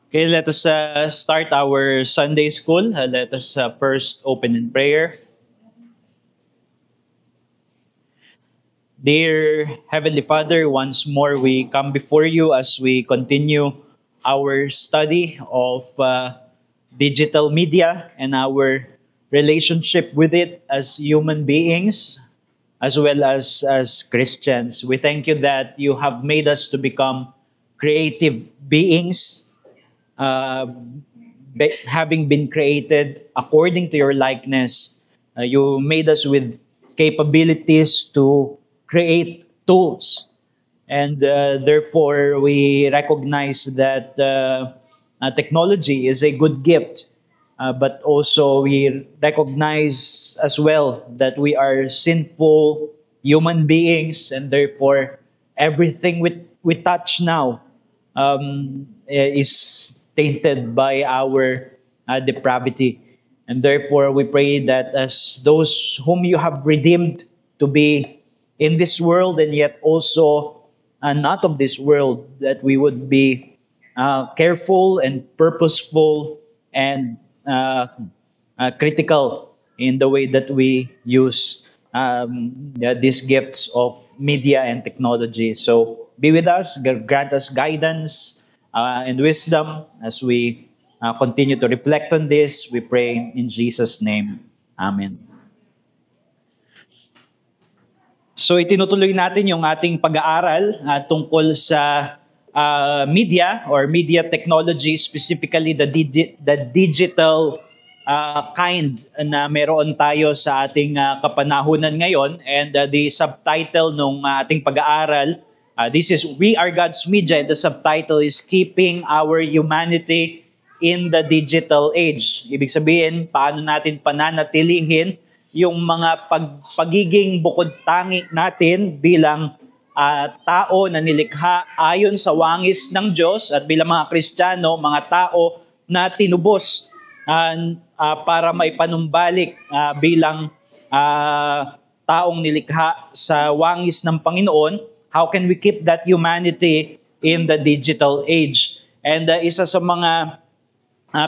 Okay, let us start our Sunday school. Let us first open in prayer. Dear Heavenly Father, once more we come before you as we continue our study of digital media and our relationship with it as human beings, as well as Christians. We thank you that you have made us to become creative beings, uh, having been created according to your likeness. You made us with capabilities to create tools. And therefore, we recognize that technology is a good gift. But also, we recognize as well that we are sinful human beings, and therefore, everything we touch now is tainted by our depravity. And therefore, we pray that as those whom you have redeemed to be in this world and yet also not of this world, that we would be careful and purposeful and critical in the way that we use these gifts of media and technology. So be with us, grant us guidance and wisdom as we continue to reflect on this. We pray in Jesus' name. Amen. So itinutuloy natin yung ating pag-aaral tungkol sa media or media technology, specifically the digital kind na meron tayo sa ating kapanahunan ngayon. And the subtitle ng ating pag-aaral, this is We Are God's Media, and the subtitle is Keeping Our Humanity in the Digital Age. Ibig sabihin, paano natin pananatilihin yung mga pagiging bukod tangi natin bilang tao na nilikha ayon sa wangis ng Diyos, at bilang mga Kristiyano, mga tao na tinubos para maipanumbalik bilang taong nilikha sa wangis ng Panginoon. How can we keep that humanity in the digital age? And isa sa mga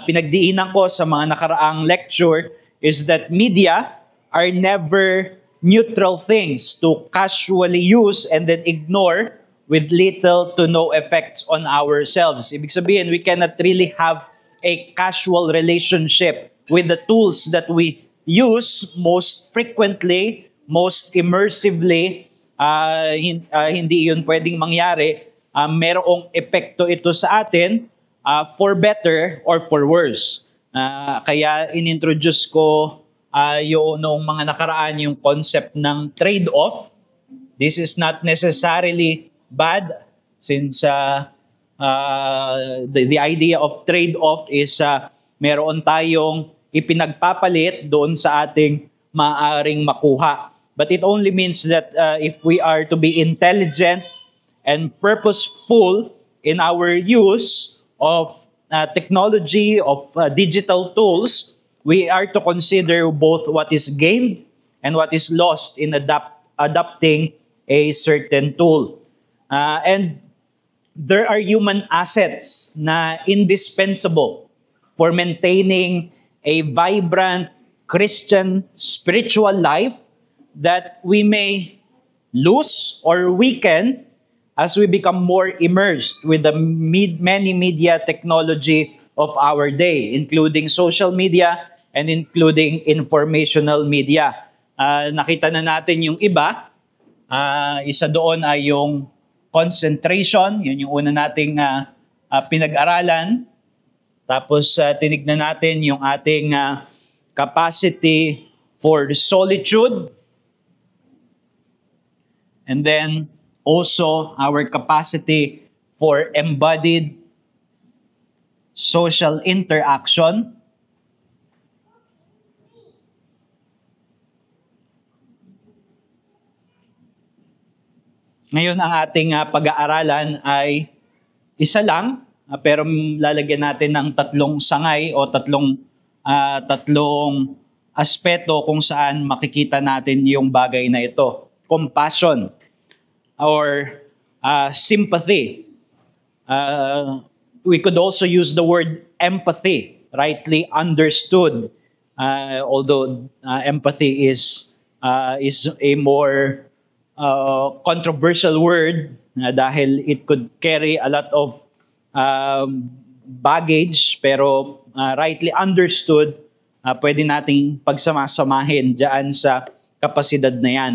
pinagdiinan ko sa mga nakaraang lecture is that media are never neutral things to casually use and then ignore with little to no effects on ourselves. Ibig sabihin, we cannot really have a casual relationship with the tools that we use most frequently, most immersively. Hindi yun pwedeng mangyari. Merong epekto ito sa atin for better or for worse. Kaya inintroduce ko yung noong mga nakaraan yung concept ng trade-off. This is not necessarily bad, since the idea of trade-off is meron tayong ipinagpapalit doon sa ating maaaring makuha. But it only means that if we are to be intelligent and purposeful in our use of technology, of digital tools, we are to consider both what is gained and what is lost in adopting a certain tool. And there are human assets na indispensable for maintaining a vibrant Christian spiritual life that we may lose or weaken as we become more immersed with the many media technology of our day, including social media and including informational media. Nakita na natin yung iba. Isa doon ay yung concentration. Yun yung una nating pinag-aralan. Tapos tinignan natin yung ating capacity for solitude. And then also our capacity for embodied social interaction. Ngayon, ang ating pag-aaralan ay isa lang, pero lalagyan natin ng tatlong sangay o tatlong aspeto kung saan makikita natin yung bagay na ito. Compassion or sympathy. We could also use the word empathy, rightly understood. Although empathy is a more controversial word dahil it could carry a lot of baggage, pero rightly understood, pwede nating pagsamasamahin dyan sa kapasidad na yan.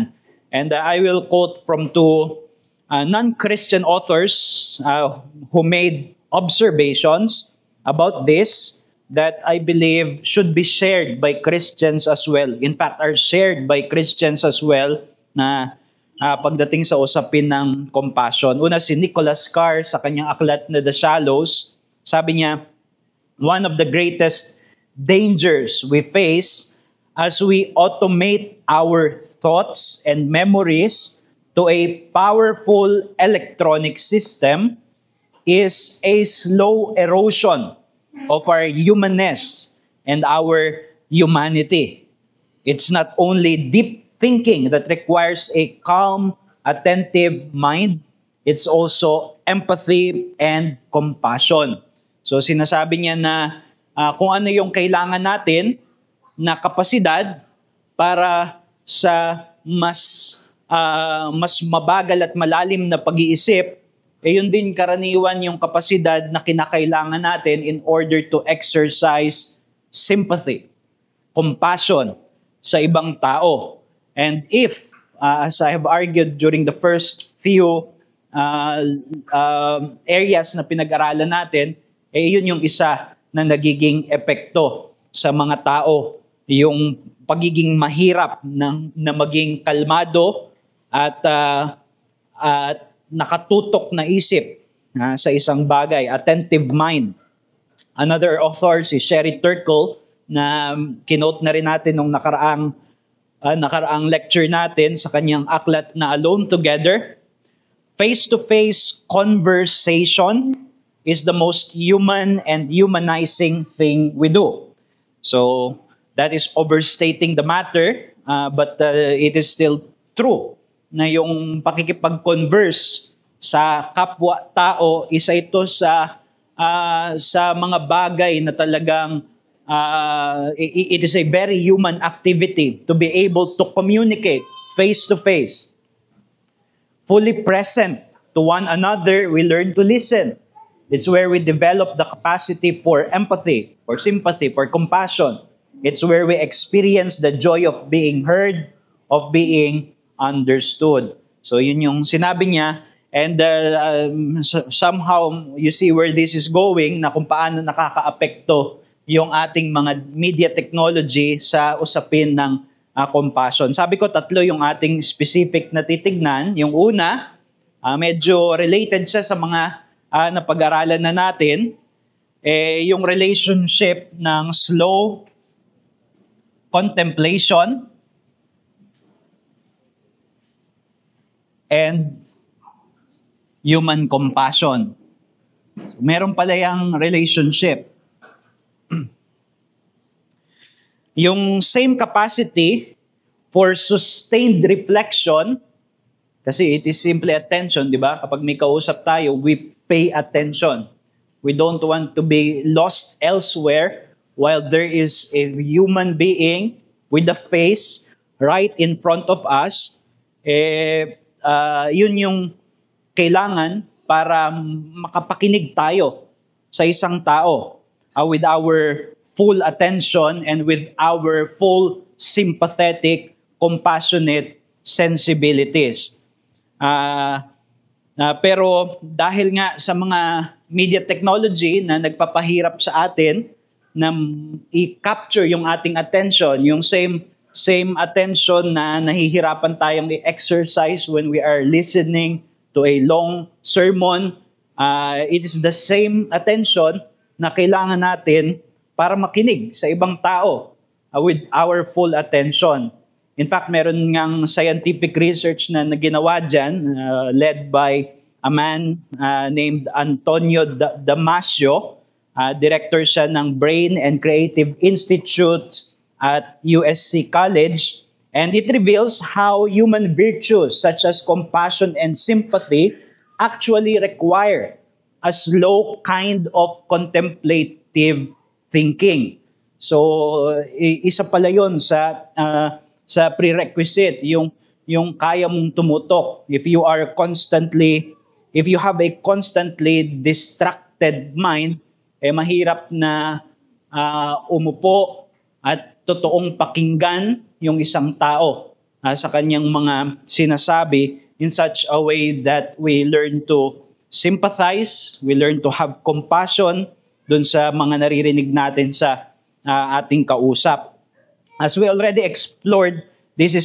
And I will quote from two non-Christian authors who made observations about this that I believe should be shared by Christians as well. In fact, are shared by Christians as well na pagdating sa usapin ng compassion. Una, si Nicholas Carr sa kanyang aklat na The Shallows, sabi niya, one of the greatest dangers we face as we automate our thoughts and memories to a powerful electronic system is a slow erosion of our humanness and our humanity. It's not only deep thinking that requires a calm, attentive mind, it's also empathy and compassion. So sinasabi niya na kung ano yung kailangan natin na kapasidad para sa mas mabagal at malalim na pag-iisip, yun din karaniwan yung kapasidad na kinakailangan natin in order to exercise sympathy, compassion sa ibang tao. And if, as I have argued during the first few areas na pinag-aralan natin, yun yung isa na nagiging epekto sa mga tao, yung pagiging mahirap na maging kalmado at nakatutok na isip sa isang bagay, attentive mind. Another author, si Sherry Turkle, na kinote na rin natin nung nakaraang lecture natin sa kanyang aklat na Alone Together. Face-to-face conversation is the most human and humanizing thing we do. So, that is overstating the matter, but it is still true na yung pakikipag-converse sa kapwa-tao, isa ito sa mga bagay na talagang it is a very human activity to be able to communicate face-to-face. Fully present to one another, we learn to listen. It's where we develop the capacity for empathy, for sympathy, for compassion. It's where we experience the joy of being heard, of being understood. So yun yung sinabi niya. And somehow, you see where this is going, na kung paano nakakaapekto yung ating mga media technology sa usapin ng compassion. Sabi ko, tatlo yung ating specific na titignan. Yung una, medyo related siya sa mga napag-aralan na natin, yung relationship ng slow contemplation and human compassion. So, meron pala yung relationship. Yung same capacity for sustained reflection, kasi it is simply attention, di ba? Kapag may kausap tayo, we pay attention. We don't want to be lost elsewhere while there is a human being with a face right in front of us. Yun yung kailangan para makapakinig tayo sa isang tao with our full attention and with our full sympathetic, compassionate sensibilities. Pero dahil nga sa mga media technology na nagpapahirap sa atin na i-capture yung ating attention, yung same attention na nahihirapan tayong i-exercise when we are listening to a long sermon, it is the same attention na kailangan natin para makinig sa ibang tao with our full attention. In fact, meron ngang scientific research na ginawa dyan, led by a man named Antonio Damasio. Director siya ng Brain and Creative Institute at USC College. And it reveals how human virtues such as compassion and sympathy actually require a slow kind of contemplative thinking. So isa pala 'yon sa prerequisite, yung kaya mong tumutok. If you have a constantly distracted mind, mahirap na umupo at totoong pakinggan yung isang tao sa kanyang mga sinasabi in such a way that we learn to sympathize, we learn to have compassion dun sa mga naririnig natin sa ating kausap. As we already explored, this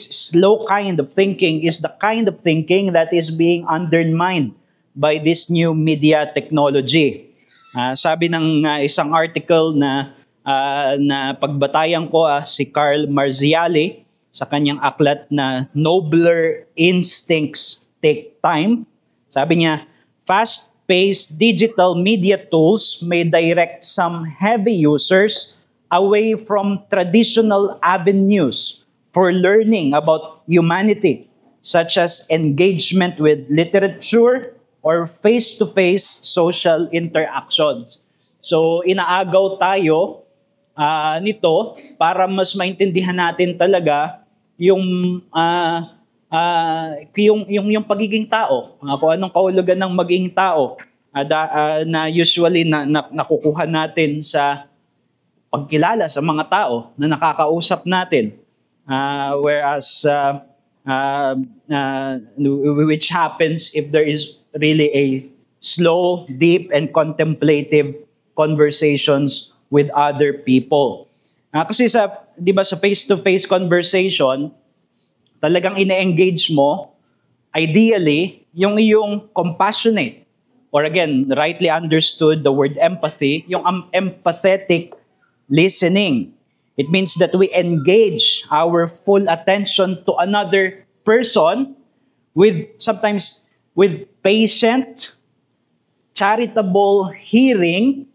slow kind of thinking is the kind of thinking that is being undermined by this new media technology. Sabi ng isang article na pagbatayan ko, si Carl Marziali, sa kanyang aklat na Nobler Instincts Take Time, sabi niya, fast-paced digital media tools may direct some heavy users away from traditional avenues for learning about humanity, such as engagement with literature or face-to-face social interactions. So, inaagaw tayo nito para mas maintindihan natin talaga yung pagiging tao, kung anong kahulugan ng maging tao na usually nakukuha natin sa pagkilala sa mga tao na nakakausap natin, whereas which happens if there is really a slow, deep, and contemplative conversations with other people. Kasi di ba sa face-to-face conversation, talagang ine-engage mo, ideally, yung iyong compassionate, or again, rightly understood, the word empathy, yung empathetic listening. It means that we engage our full attention to another person sometimes with patient, charitable hearing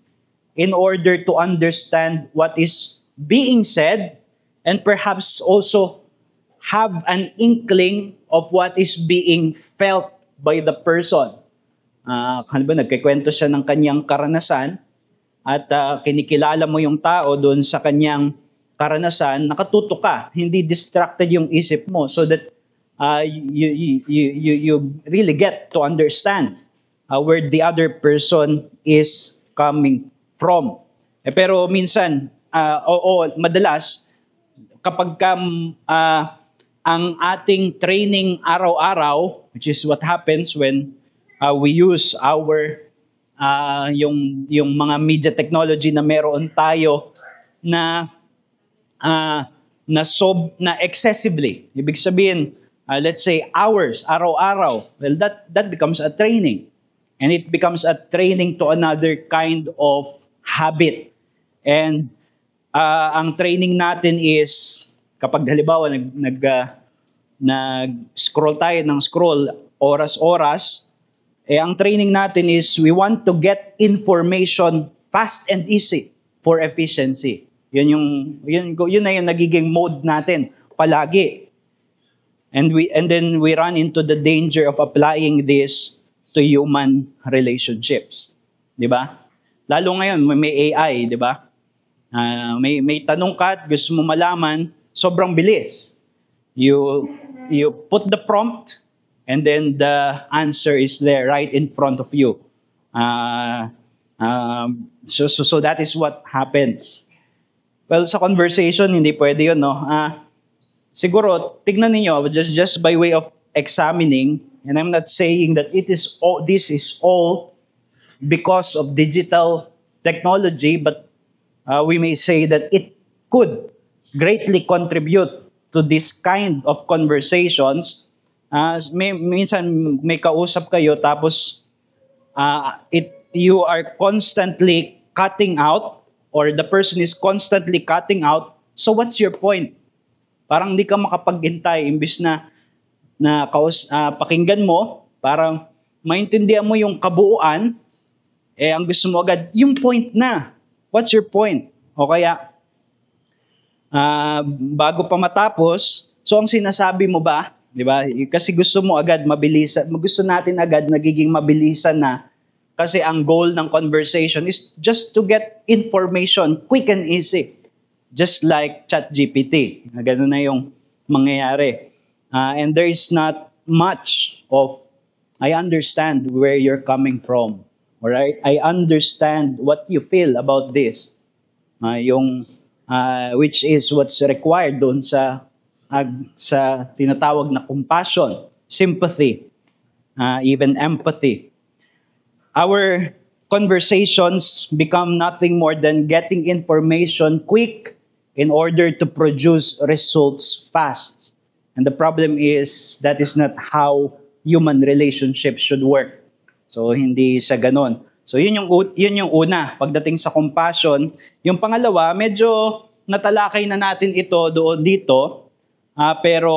in order to understand what is being said and perhaps also have an inkling of what is being felt by the person. Halimbawa, nagkikwento siya ng kanyang karanasan at kinikilala mo yung tao doon sa kanyang karanasan, nakatuto ka, hindi distracted yung isip mo so that you really get to understand where the other person is coming from. Pero minsan, madalas, kapag ang ating training araw-araw, which is what happens when we use yung mga media technology na meron tayo na excessively. Ibig sabihin, let's say hours, araw-araw. Well, that becomes a training. And it becomes a training to another kind of habit. And ang training natin is, kapag halimbawa nag-scroll tayo ng scroll oras-oras, ang training natin is we want to get information fast and easy for efficiency. Yun na yung nagiging mode natin palagi. And then we run into the danger of applying this to human relationships. 'Di ba? Lalo ngayon may AI, 'di ba? May tanong ka at gusto mo malaman, sobrang bilis. You put the prompt and then the answer is there right in front of you. So that is what happens. Well, sa conversation, hindi pwede yun, no? Siguro, tignan niyo just by way of examining, and I'm not saying that this is all because of digital technology, but we may say that it could greatly contribute to this kind of conversations. Minsan may kausap kayo tapos you are constantly cutting out, or the person is constantly cutting out. So what's your point? Parang hindi ka makapaghintay, imbis na pakinggan mo para maintindihan mo yung kabuuan, ang gusto mo agad yung point na. What's your point? O kaya bago pa matapos, so ang sinasabi mo ba Di ba? Kasi gusto mo agad mabilisan, gusto natin agad nagiging mabilisan na kasi ang goal ng conversation is just to get information quick and easy. Just like ChatGPT. Ganun na yung mangyayari. And there is not much of, I understand where you're coming from. Alright? I understand what you feel about this. Which is what's required doon sa tinatawag na compassion, sympathy, even empathy. Our conversations become nothing more than getting information quick in order to produce results fast. And the problem is that is not how human relationships should work. So hindi sa ganon. So yun yung una pagdating sa compassion. Yung pangalawa, medyo natalakay na natin ito dito. Pero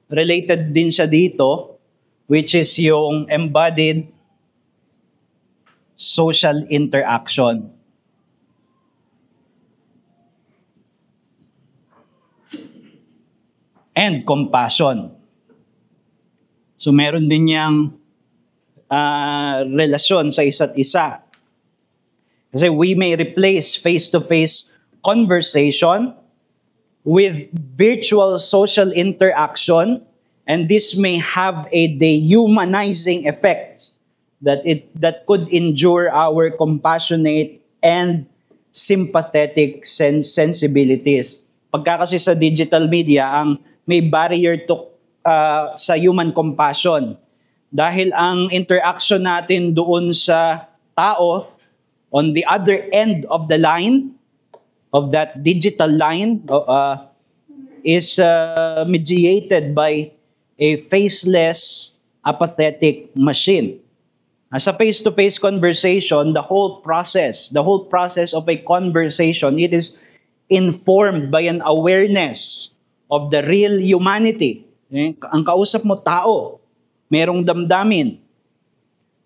related din siya dito, which is yung embodied social interaction. And compassion. So meron din niyang relasyon sa isa't isa. Kasi we may replace face-to-face conversation with virtual social interaction, and this may have a dehumanizing effect that could injure our compassionate and sympathetic sensibilities. Pagka kasi sa digital media, ang may barrier to sa human compassion. Dahil ang interaction natin doon sa tao on the other end of the line, of that digital line, is mediated by a faceless, apathetic machine. Sa face-to-face conversation, the whole process of a conversation, it is informed by an awareness of the real humanity. Ang kausap mo tao, merong damdamin.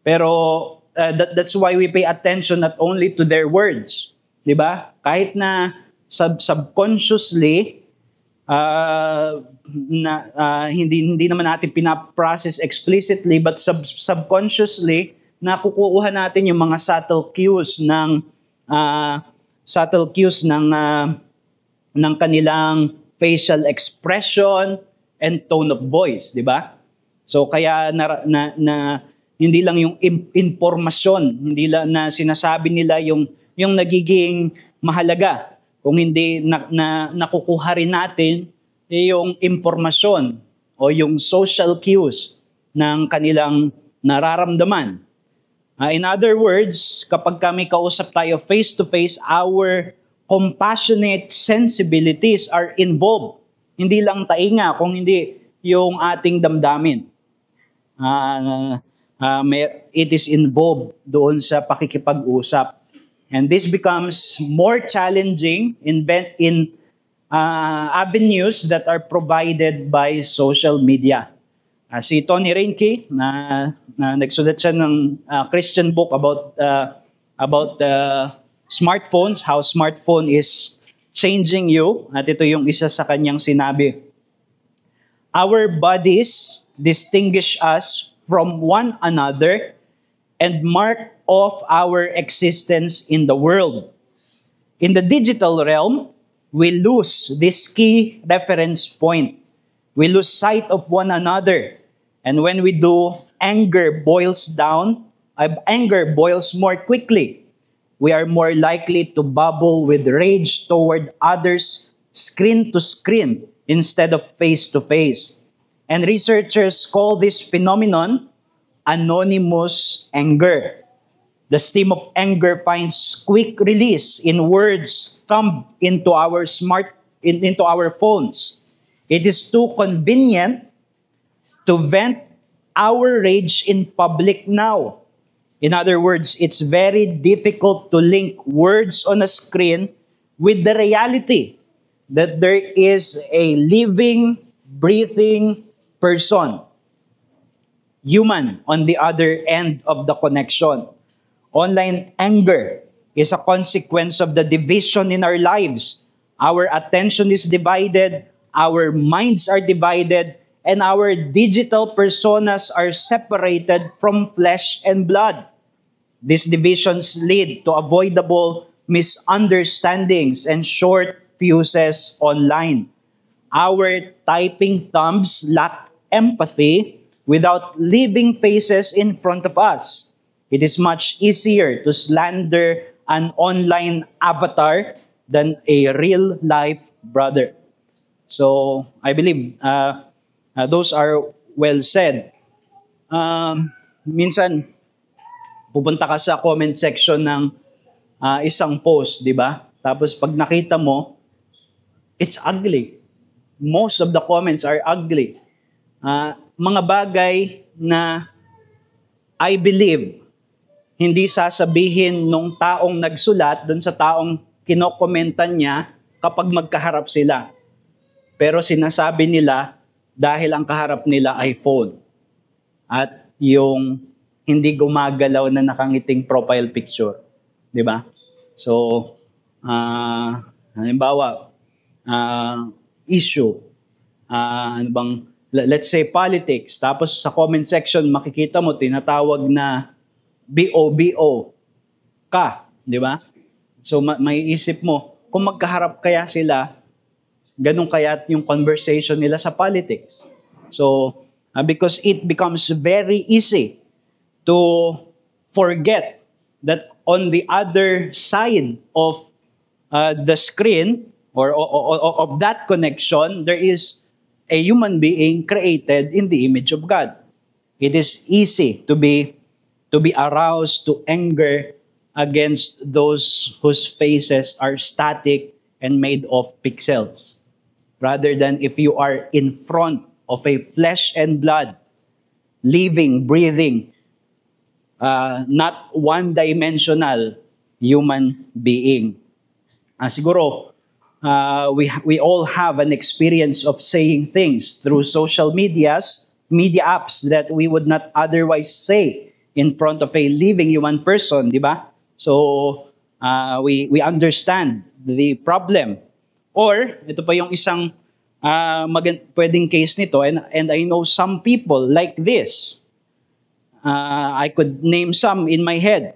Pero that's why we pay attention not only to their words, 'di ba? Kahit na subconsciously hindi naman natin pinaprocess explicitly, but subconsciously nakukuha natin yung mga subtle cues ng kanilang facial expression and tone of voice, 'di ba? So kaya hindi lang yung impormasyon, hindi lang na sinasabi nila yung nagiging mahalaga, kung hindi nakukuha rin natin yung impormasyon o yung social cues ng kanilang nararamdaman. In other words, kapag kami kausap tayo face-to-face, our compassionate sensibilities are involved. Hindi lang tainga, kung hindi yung ating damdamin. It is involved doon sa pakikipag-usap. And this becomes more challenging in avenues that are provided by social media. Si Tony Reinke, na nagsulat siya ng Christian book about smartphones, how smartphone is changing you. At ito yung isa sa kanyang sinabi. Our bodies distinguish us from one another and mark off our existence in the world. In the digital realm, we lose this key reference point. We lose sight of one another. And when we do, anger boils more quickly. We are more likely to bubble with rage toward others screen to screen instead of face to face. And researchers call this phenomenon anonymous anger. The steam of anger finds quick release in words thumbed into our phones. It is too convenient to vent our rage in public now. In other words, it's very difficult to link words on a screen with the reality that there is a living, breathing person, human, on the other end of the connection. Online anger is a consequence of the division in our lives. Our attention is divided, our minds are divided, and our digital personas are separated from flesh and blood. These divisions lead to avoidable misunderstandings and short fuses online. Our typing thumbs lack empathy without living faces in front of us. It is much easier to slander an online avatar than a real life brother. So I believe those are well said. Minsan, pupunta ka sa comment section ng isang post, di ba? Tapos pag nakita mo, it's ugly. Most of the comments are ugly. Mga bagay na I believe hindi sasabihin nung taong nagsulat doon sa taong kinokomentan niya kapag magkaharap sila. Pero sinasabi nila dahil ang kaharap nila ay phone. At yung hindi gumagalaw na nakangiting profile picture. Di ba? So, halimbawa, issue, let's say politics, tapos sa comment section makikita mo, tinatawag na BOBO ka, di ba? So, may isip mo, kung magkaharap kaya sila, ganun kaya yung conversation nila sa politics. So, because it becomes very easy to forget that on the other side of the screen or of that connection, there is a human being created in the image of God. It is easy to be aroused to anger against those whose faces are static and made of pixels, rather than if you are in front of a flesh and blood, living, breathing, not one-dimensional human being. Siguro, we all have an experience of saying things through social media apps that we would not otherwise say in front of a living human person, di ba? So, we understand the problem. Or, ito pa yung isang pwedeng case nito, and I know some people like this. I could name some in my head.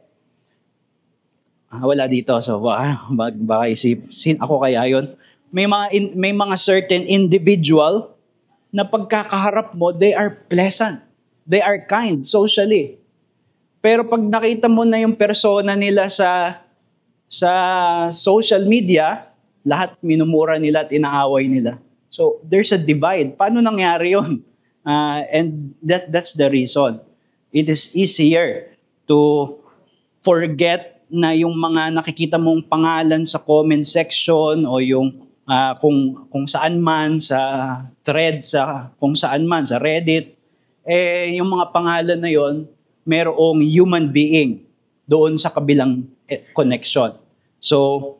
Wala dito, so baka isipin ako kaya yun. May mga certain individual na pagkakaharap mo, they are pleasant. They are kind socially. Pero pag nakita mo na yung persona nila sa social media, lahat minumura nila at inaaway nila. So there's a divide. Paano nangyari yun? And that's the reason. It is easier to forget na yung mga nakikita mong pangalan sa comment section o yung kung saan man sa thread, kung saan man sa Reddit, yung mga pangalan na yon merong human being doon sa kabilang connection. So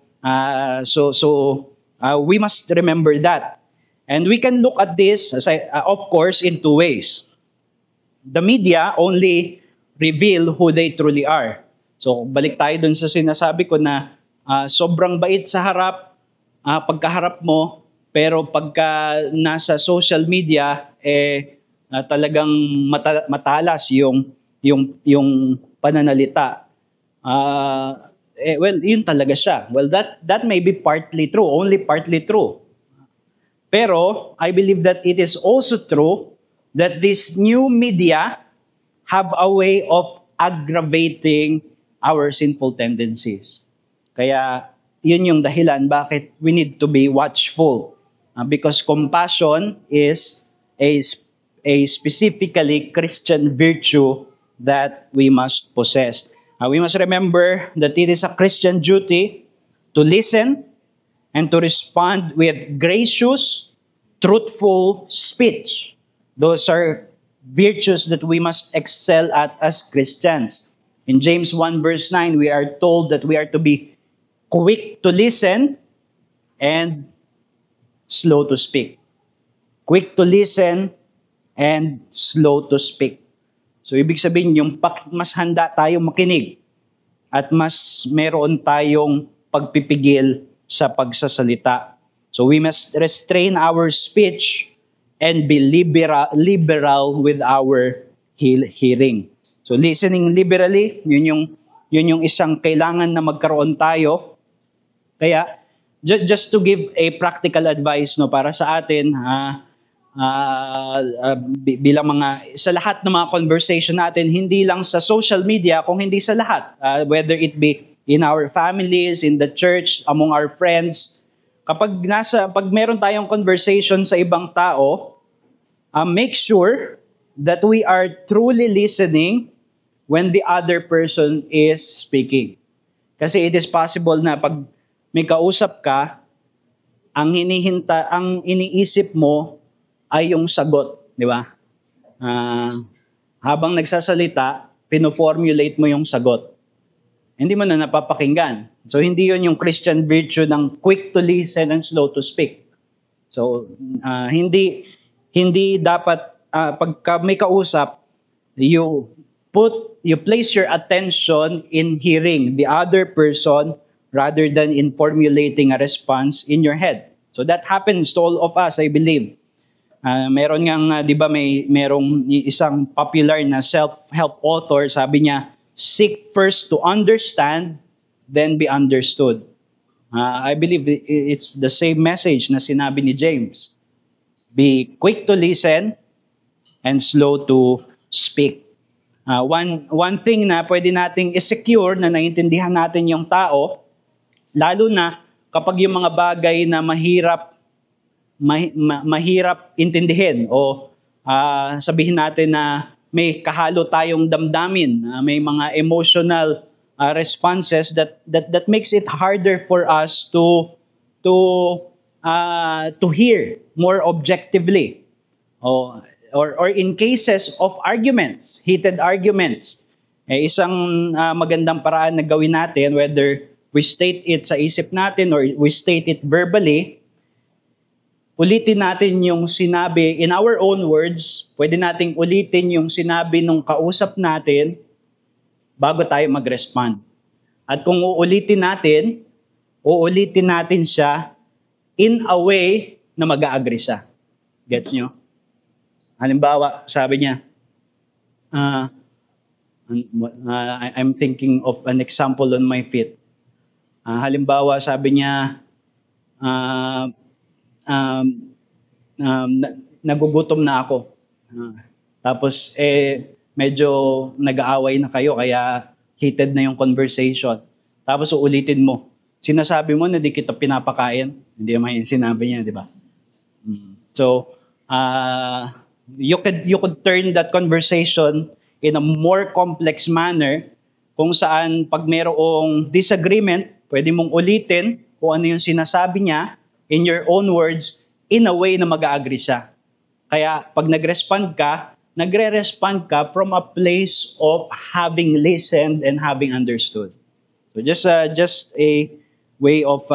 we must remember that. And we can look at this, of course, in two ways. The media only reveal who they truly are. So balik tayo dun sa sinasabi ko na sobrang bait sa harap, pagkaharap mo, pero pagka nasa social media, talagang matalas yung pananalita. Well, yun talaga siya. Well, that may be partly true, only partly true. Pero I believe that it is also true that this new media have a way of aggravating our sinful tendencies. Kaya yun yung dahilan bakit we need to be watchful. Because compassion is a specifically Christian virtue that we must possess. We must remember that it is a Christian duty to listen and to respond with gracious, truthful speech. Those are virtues that we must excel at as Christians. In James 1 verse 9, we are told that we are to be quick to listen and slow to speak. Quick to listen and slow to speak. So ibig sabihin, mas handa tayong makinig at mas meron tayong pagpipigil sa pagsasalita. So we must restrain our speech and be liberal with our hearing. So listening liberally, yun yung isang kailangan na magkaroon tayo. Kaya just to give a practical advice no para sa atin bilang mga sa lahat ng mga conversation natin, hindi lang sa social media kung hindi sa lahat, whether it be in our families, in the church, among our friends, pag meron tayong conversation sa ibang tao, make sure that we are truly listening when the other person is speaking. Kasi it is possible na pag may kausap ka, ang iniisip mo ay yung sagot, di ba? Habang nagsasalita, pino-formulate mo yung sagot. Hindi mo na napapakinggan. So hindi yun yung Christian virtue ng quick to listen and slow to speak. So hindi dapat pagka may kausap, you place your attention in hearing the other person rather than in formulating a response in your head. So that happens to all of us, I believe. Meron ngang, di ba, merong isang popular na self-help author, sabi niya, seek first to understand, then be understood. I believe it's the same message na sinabi ni James. Be quick to listen and slow to speak. One thing na pwede nating i-secure na naiintindihan natin yung tao, lalo na kapag yung mga bagay na mahirap intindihin o sabihin natin na may kahalo tayong damdamin, may mga emotional responses that makes it harder for us to hear more objectively. Or in cases of arguments, heated arguments, isang magandang paraan na gawin natin, whether we state it sa isip natin or we state it verbally, ulitin natin yung sinabi in our own words, pwede nating ulitin yung sinabi nung kausap natin bago tayo mag-respond. At kung uulitin natin siya in a way na mag-a-agree siya. Gets nyo? Halimbawa, sabi niya, I'm thinking of an example on my feet. Halimbawa, sabi niya, nagugutom na ako. Tapos, medyo nag-aaway na kayo, kaya heated na yung conversation. Tapos, uulitin mo. Sinasabi mo na di kita pinapakain. Hindi naman yung sinabi niya, di ba? So, you could turn that conversation in a more complex manner kung saan pag mayroong disagreement, pwede mong ulitin kung ano yung sinasabi niya in your own words in a way na mag-a-agree siya. Kaya pag nagre-respond ka from a place of having listened and having understood. So just a way of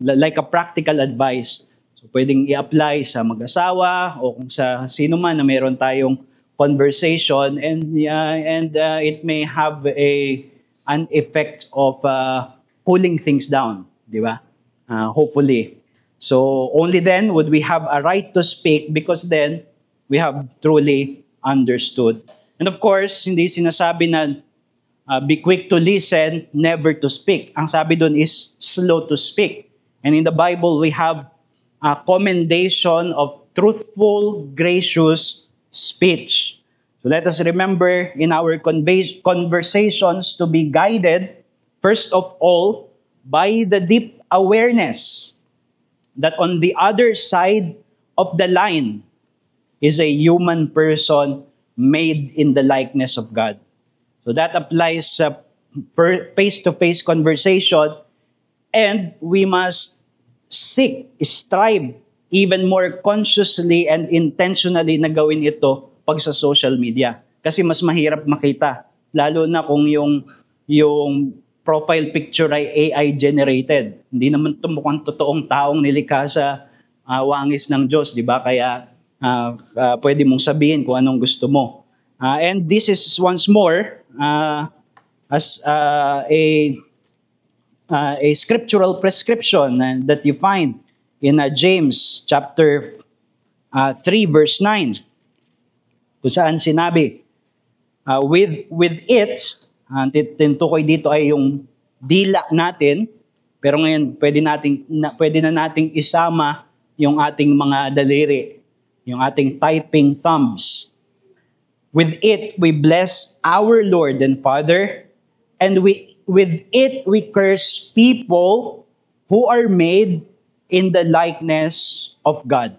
like a practical advice. So pwedeng i-apply sa mag-asawa o kung sa sino man na meron tayong conversation and it may have an effect of cooling things down, di ba? Hopefully. So only then would we have a right to speak because then we have truly understood. And of course, hindi sinasabi na be quick to listen, never to speak. Ang sabi doon is slow to speak. And in the Bible, we have a commendation of truthful, gracious speech. So let us remember in our conversations to be guided, first of all, by the deep awareness that on the other side of the line is a human person made in the likeness of God. So that applies sa face-to-face conversation, and we must strive even more consciously and intentionally na gawin ito pag sa social media. Kasi mas mahirap makita, lalo na kung yung profile picture ay AI generated. Hindi naman ito mukhang totoong taong nilikha sa wangis ng Diyos, di ba? Kaya pwede mong sabihin kung anong gusto mo. And this is once more as a a scriptural prescription that you find in James chapter 3 verse 9, kung saan sinabi, with it, ang tinutukoy dito ay yung dila natin, pero ngayon pwede na nating isama yung ating mga daliri, yung ating typing thumbs. With it we bless our Lord and Father, and with it we curse people who are made in the likeness of God.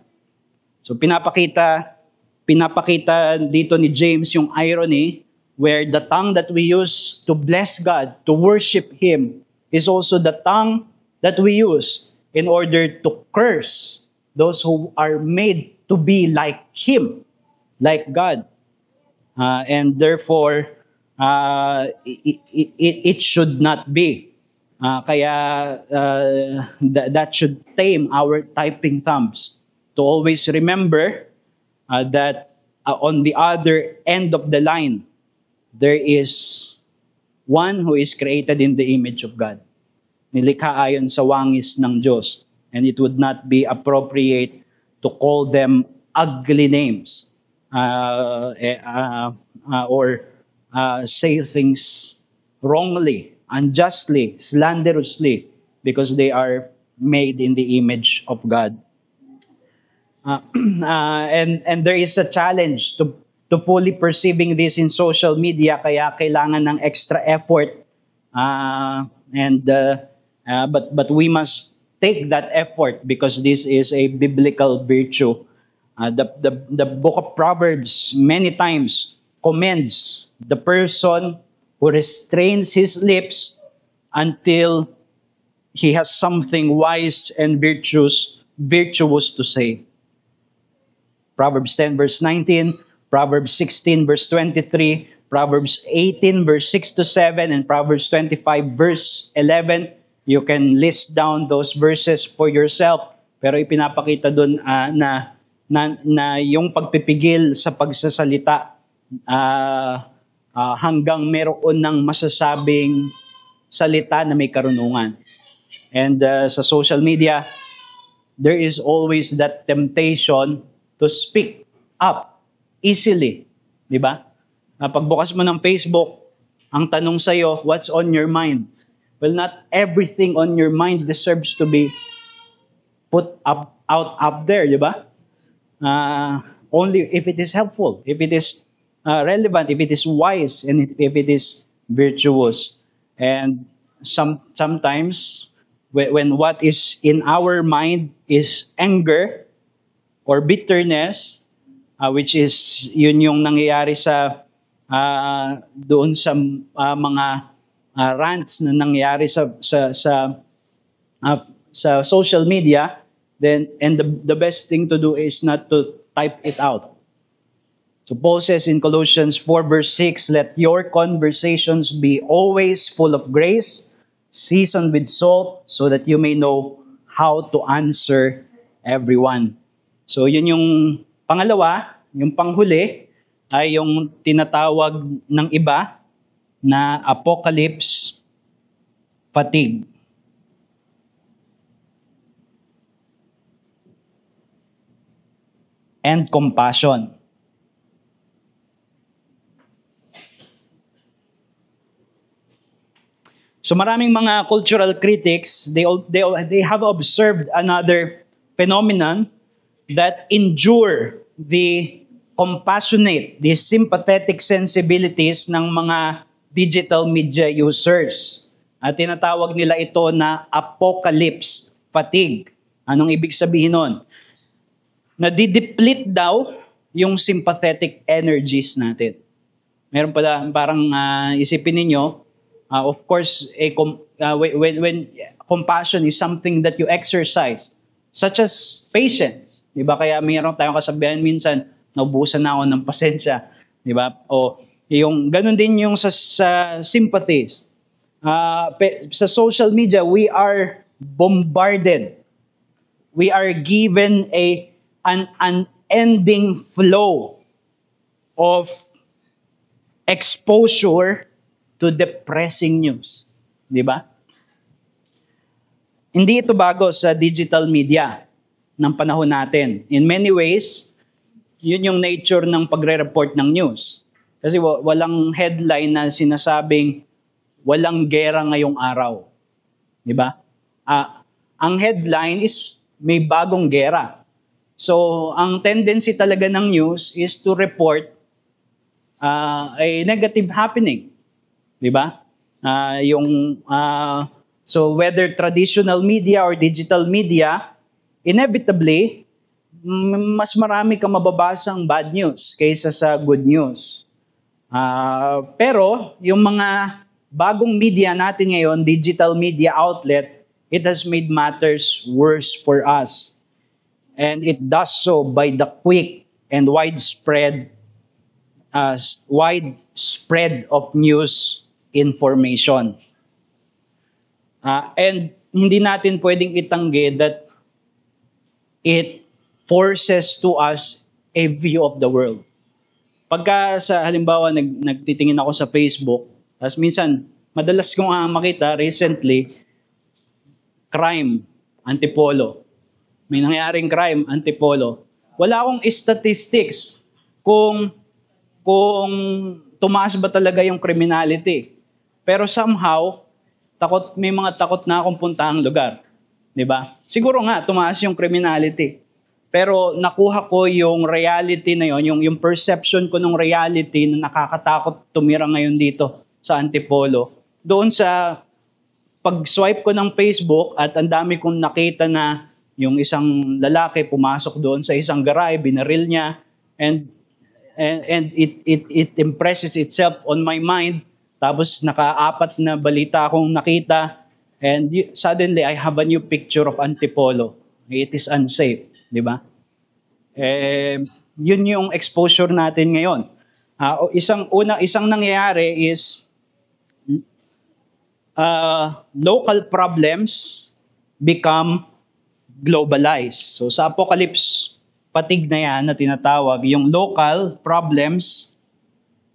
So pinapakita dito ni James yung irony where the tongue that we use to bless God, to worship Him, is also the tongue that we use in order to curse those who are made to be like Him, like God. And therefore, it should not be. That should tame our typing thumbs to always remember that on the other end of the line, there is one who is created in the image of God. Nilikha ayon sa wangis ng Diyos. And it would not be appropriate to call them ugly names or say things wrongly, unjustly, slanderously, because they are made in the image of God. And there is a challenge to fully perceiving this in social media, kaya kailangan ng extra effort. But we must take that effort because this is a biblical virtue. The book of Proverbs many times commends the person who restrains his lips until he has something wise and virtuous to say. Proverbs 10 verse 19, Proverbs 16 verse 23, Proverbs 18 verse 6 to 7, and Proverbs 25 verse 11. You can list down those verses for yourself. Pero ipinapakita doon na yung pagpipigil sa pagsasalita hanggang meron ng masasabing salita na may karunungan. And sa social media, there is always that temptation to speak up easily. Di ba? Pagbukas mo ng Facebook, ang tanong sa'yo, what's on your mind? Well, not everything on your mind deserves to be put out there, di ba? Only if it is helpful, if it is relevant, if it is wise, and if it is virtuous. And sometimes, when what is in our mind is anger or bitterness, which is yun yung nangyayari sa doon sa mga rants na nangyayari sa social media, then the best thing to do is not to type it out. So Paul says in Colossians 4 verse 6, let your conversations be always full of grace, seasoned with salt, so that you may know how to answer everyone. So yun yung pangalawa, yung panghuli, ay yung tinatawag ng iba na apocalypse fatigue. And compassion. So maraming mga cultural critics, they have observed another phenomenon that endure the compassionate, the sympathetic sensibilities ng mga digital media users. At tinatawag nila ito na apocalypse fatigue. Anong ibig sabihin nun? Nadideplete daw yung sympathetic energies natin. Meron pala, parang isipin ninyo, of course, when compassion is something that you exercise, such as patience. Diba? Kaya mayroon tayong kasabihan minsan, naubusan na ako ng pasensya. Diba? O yung ganun din yung sa sympathies. Sa social media, we are bombarded. We are given an unending flow of exposure to depressing news. Di ba? Hindi ito bago sa digital media ng panahon natin. In many ways, yun yung nature ng pagre-report ng news. Kasi walang headline na sinasabing walang gera ngayong araw. Di ba? Ang headline is may bagong gera. So, ang tendency talaga ng news is to report a negative happening. Di ba? So whether traditional media or digital media, inevitably, mas marami kang mababasang bad news kaysa sa good news. Pero yung mga bagong media natin ngayon, digital media outlet, it has made matters worse for us. And it does so by the quick and widespread of news information. And hindi natin pwedeng itanggi that it forces to us a view of the world. Pagka sa halimbawa nagtitingin ako sa Facebook, tapos minsan madalas kong makita recently crime, Antipolo. May nangyaring crime, Antipolo. Wala akong statistics kung tumaas ba talaga yung criminality. Pero somehow, may mga takot na akong puntahang lugar. Diba? Siguro nga, tumaas yung criminality. Pero nakuha ko yung reality na yon, yung perception ko ng reality na nakakatakot tumira ngayon dito sa Antipolo. Doon sa pag-swipe ko ng Facebook at ang dami kong nakita na yung isang lalaki pumasok doon sa isang garay, binaril niya, and it impresses itself on my mind. Tapos naka-4 na balita akong nakita, and suddenly I have a new picture of Antipolo. It is unsafe, di ba? Yun yung exposure natin ngayon. Isang nangyayari is local problems become globalized. So sa apocalypse fatigue na yan na tinatawag, yung local problems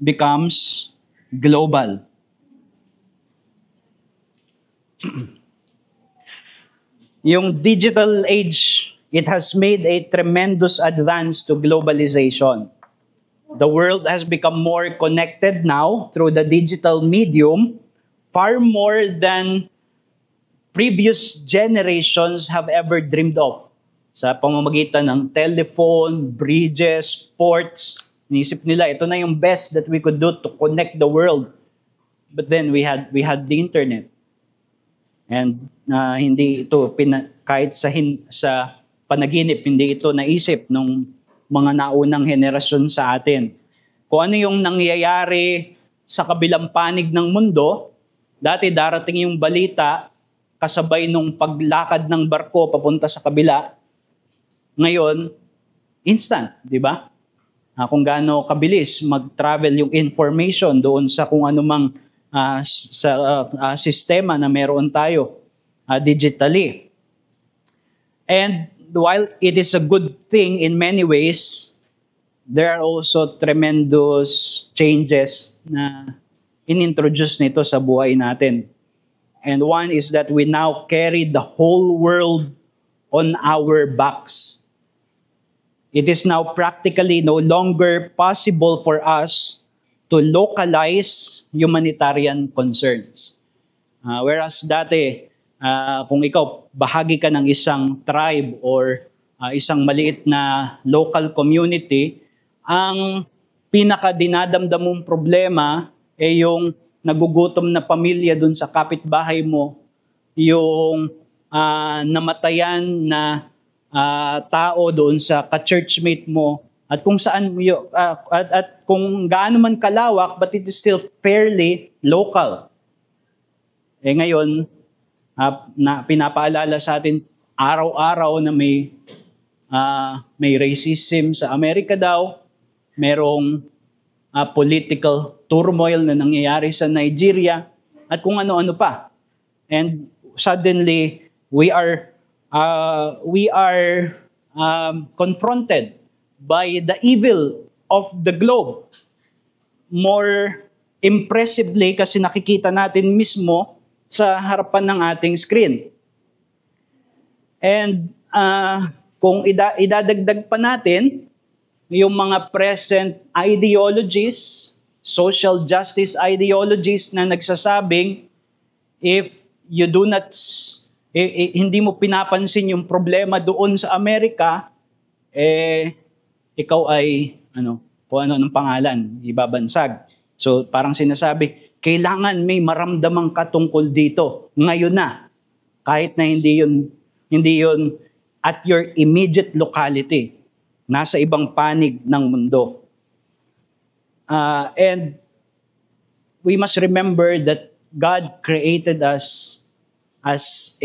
becomes global. Yung digital age, it has made a tremendous advance to globalization. The world has become more connected now through the digital medium, far more than previous generations have ever dreamed of. Sa pamamagitan ng telephone, bridges, ports, inisip nila ito na yung best that we could do to connect the world. But then we had the internet. And hindi ito kahit sa panaginip, hindi ito naisip ng mga naunang henerasyon sa atin. Kung ano yung nangyayari sa kabilang panig ng mundo, dati darating yung balita kasabay nung paglakad ng barko papunta sa kabila. Ngayon, instant, di ba? Kung gaano kabilis mag-travel yung information doon sa kung anumang sistema na meron tayo digitally. And while it is a good thing in many ways, there are also tremendous changes na inintroduce nito sa buhay natin. And one is that we now carry the whole world on our backs. It is now practically no longer possible for us to localize humanitarian concerns. Whereas dati, kung ikaw bahagi ka ng isang tribe or isang maliit na local community, ang pinaka-dinadamdam mong problema ay yung nagugutom na pamilya dun sa kapitbahay mo, yung namatayan na tao doon sa ka-churchmate mo, at kung saan at kung gaano man kalawak, but it is still fairly local. Ngayon, na pinapaalala sa atin araw-araw na may racism sa Amerika daw, merong political turmoil na nangyayari sa Nigeria, at kung ano-ano pa. And suddenly, we are confronted by the evil of the globe. More impressively kasi nakikita natin mismo sa harapan ng ating screen. And kung idadagdag pa natin yung mga present ideologies, social justice ideologies na nagsasabing if you do not, hindi mo pinapansin yung problema doon sa Amerika, ikaw ay, kung ano ng pangalan, ibabansag. So parang sinasabi, kailangan may maramdamang katungkol dito, ngayon na, kahit na hindi yun at your immediate locality, nasa ibang panig ng mundo. And we must remember that God created us as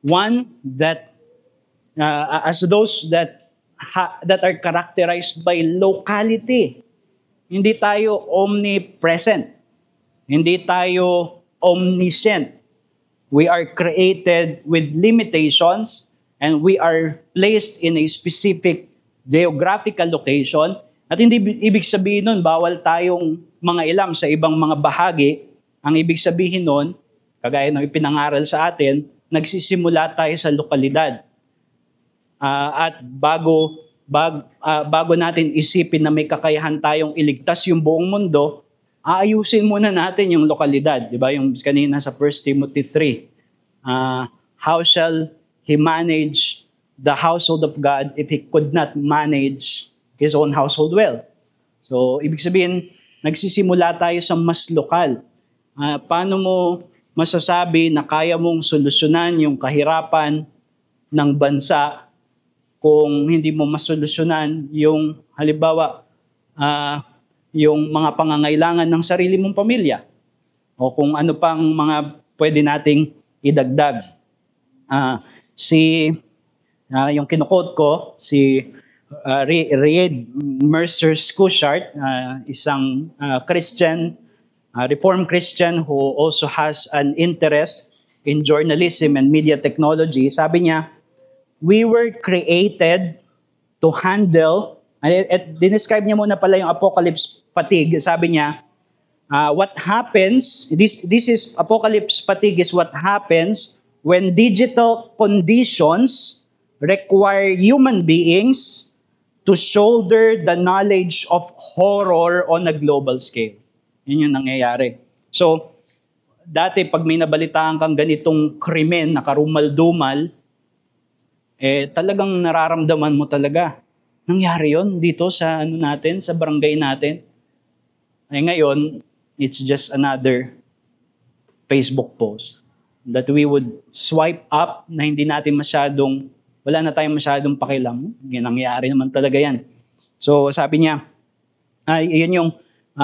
one that as those that are characterized by locality. Hindi tayo omnipresent. Hindi tayo omniscient. We are created with limitations and we are placed in a specific geographical location. At hindi ibig sabihin nun, bawal tayong mga ilam sa ibang mga bahagi. Ang ibig sabihin nun, kagaya ng ipinangaral sa atin, nagsisimula tayo sa lokalidad. At bago natin isipin na may kakayahan tayong iligtas yung buong mundo, aayusin muna natin yung lokalidad. Diba? Yung kanina sa 1 Timothy 3. How shall he manage the household of God if he could not manage his own household well? So, ibig sabihin, nagsisimula tayo sa mas lokal. Paano mo masasabi na kaya mong solusyonan yung kahirapan ng bansa kung hindi mo masolusyonan yung, halimbawa, yung mga pangangailangan ng sarili mong pamilya? O kung ano pang mga pwede nating idagdag. Yung kinukot ko, si Reid Mercer Schuchart, isang Christian, Reformed Christian who also has an interest in journalism and media technology. Sabi niya, we were created to handle, at dinescribe niya muna pala yung apocalypse fatigue. Sabi niya, what happens, this is apocalypse fatigue is what happens when digital conditions require human beings to shoulder the knowledge of horror on a global scale. Yun yung nangyayari. So, dati pag may nabalitaan kang ganitong krimen na karumal-dumal, talagang nararamdaman mo talaga. Nangyari yon dito sa sa barangay natin. Ngayon, it's just another Facebook post that we would swipe up na hindi natin wala na tayong masyadong pakialam. Nangyari naman talaga yan. So sabi niya, yun yung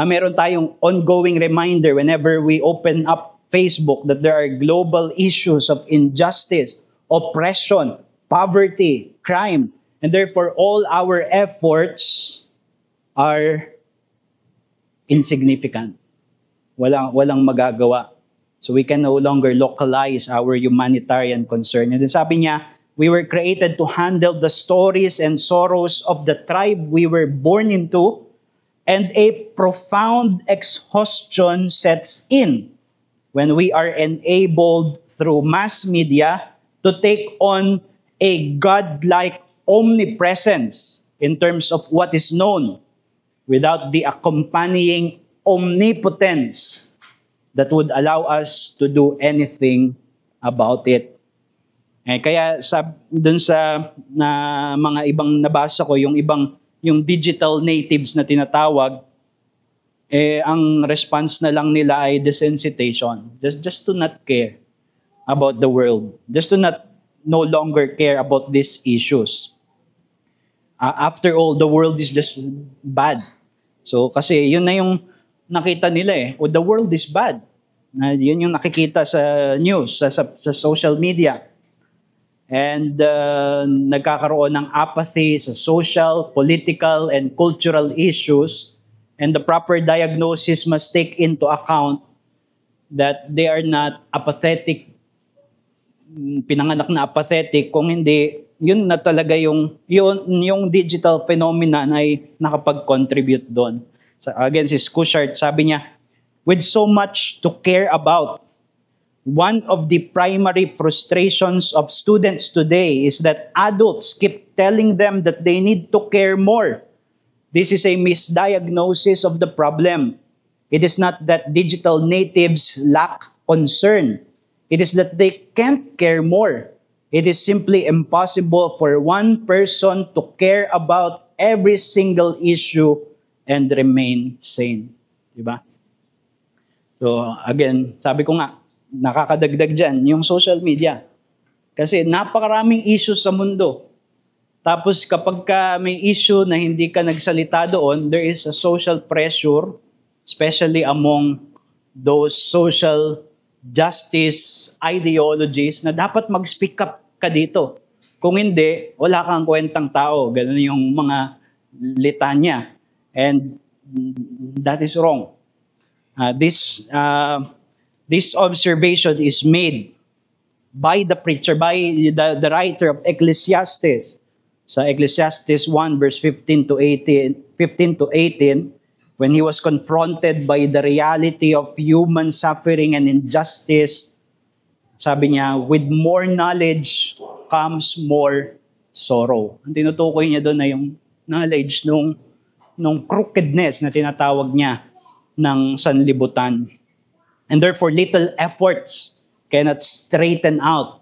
meron tayong ongoing reminder whenever we open up Facebook that there are global issues of injustice, oppression, poverty, crime, and therefore all our efforts are insignificant. Walang magagawa. So we can no longer localize our humanitarian concern. And then sabi niya, we were created to handle the stories and sorrows of the tribe we were born into, and a profound exhaustion sets in when we are enabled through mass media to take on a godlike omnipresence in terms of what is known without the accompanying omnipotence that would allow us to do anything about it. Kaya dun sa mga ibang nabasa ko, yung digital natives na tinatawag, ang response na lang nila ay desensitization. Just to not care about the world. Just to no longer care about these issues. After all, the world is just bad. So kasi yun na yung nakita nila the world is bad. Yun yung nakikita sa news, sa social media. And nagkakaroon ng apathy sa social, political, and cultural issues. And the proper diagnosis must take into account that they are not apathetic, pinanganak na apathetic, kung hindi, yun na talaga yung digital phenomenon ay nakapag-contribute doon. So again, si Schuchart, sabi niya, with so much to care about, one of the primary frustrations of students today is that adults keep telling them that they need to care more. This is a misdiagnosis of the problem. It is not that digital natives lack concern. It is that they can't care more. It is simply impossible for one person to care about every single issue and remain sane. Diba? So again, sabi ko nga, nakakadagdag dyan yung social media. Kasi napakaraming issues sa mundo. Tapos kapag may issue na hindi ka nagsalita doon, there is a social pressure, especially among those social justice ideologies na dapat mag-speak up ka dito. Kung hindi, wala kang kwentang tao. Ganun yung mga litanya. And that is wrong. This observation is made by the preacher, by the writer of Ecclesiastes. Sa Ecclesiastes 1 verse 15 to 18, when he was confronted by the reality of human suffering and injustice, sabi niya, with more knowledge comes more sorrow. Ang tinutukoy niya doon na yung knowledge nung crookedness na tinatawag niya ng sanlibutan. And therefore, little efforts cannot straighten out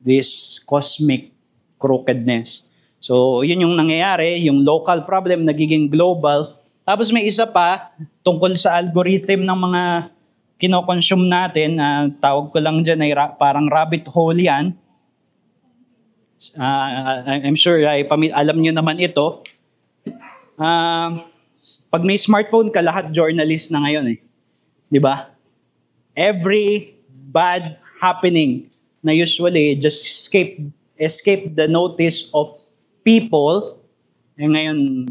this cosmic crookedness. So, yun yung nangyayari, yung local problem nagiging global. Tapos may isa pa, tungkol sa algorithm ng mga kinokonsume natin, tawag ko lang dyan ay parang rabbit hole yan. I'm sure alam nyo naman ito. Pag may smartphone ka, lahat journalist na ngayon eh. Di ba? Every bad happening na usually just escape the notice of people, ngayon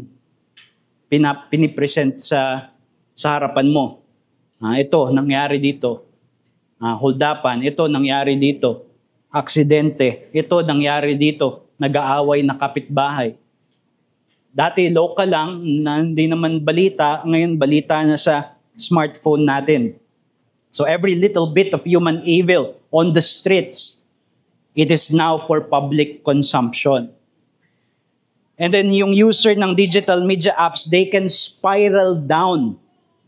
pinipresent sa harapan mo. Ito, nangyari dito. Holdapan, ito, nangyari dito. Aksidente, ito, nangyari dito. Nag-aaway na kapitbahay. Dati local lang, na hindi naman balita, ngayon balita na sa smartphone natin. So every little bit of human evil on the streets, it is now for public consumption. And then yung user ng digital media apps, they can spiral down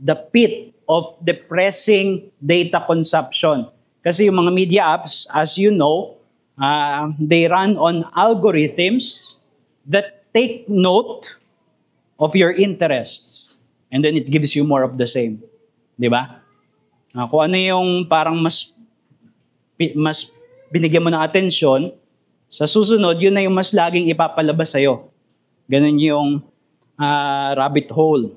the pit of depressing data consumption. Kasi yung mga media apps, as you know, they run on algorithms that take note of your interests. And then it gives you more of the same. Di ba? Kung ano yung parang mas binigyan mo ng atensyon, sa susunod, yun na yung mas laging ipapalabas sa'yo. Ganun yung rabbit hole.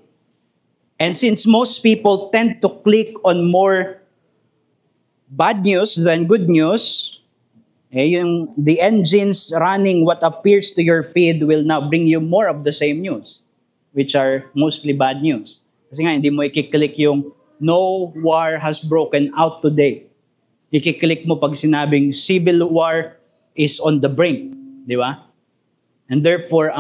And since most people tend to click on more bad news than good news, the engines running what appears to your feed will now bring you more of the same news, which are mostly bad news. Kasi nga, hindi mo i-click yung no war has broken out today. I-click mo pag sinabing civil war is on the brink. Di ba? And therefore,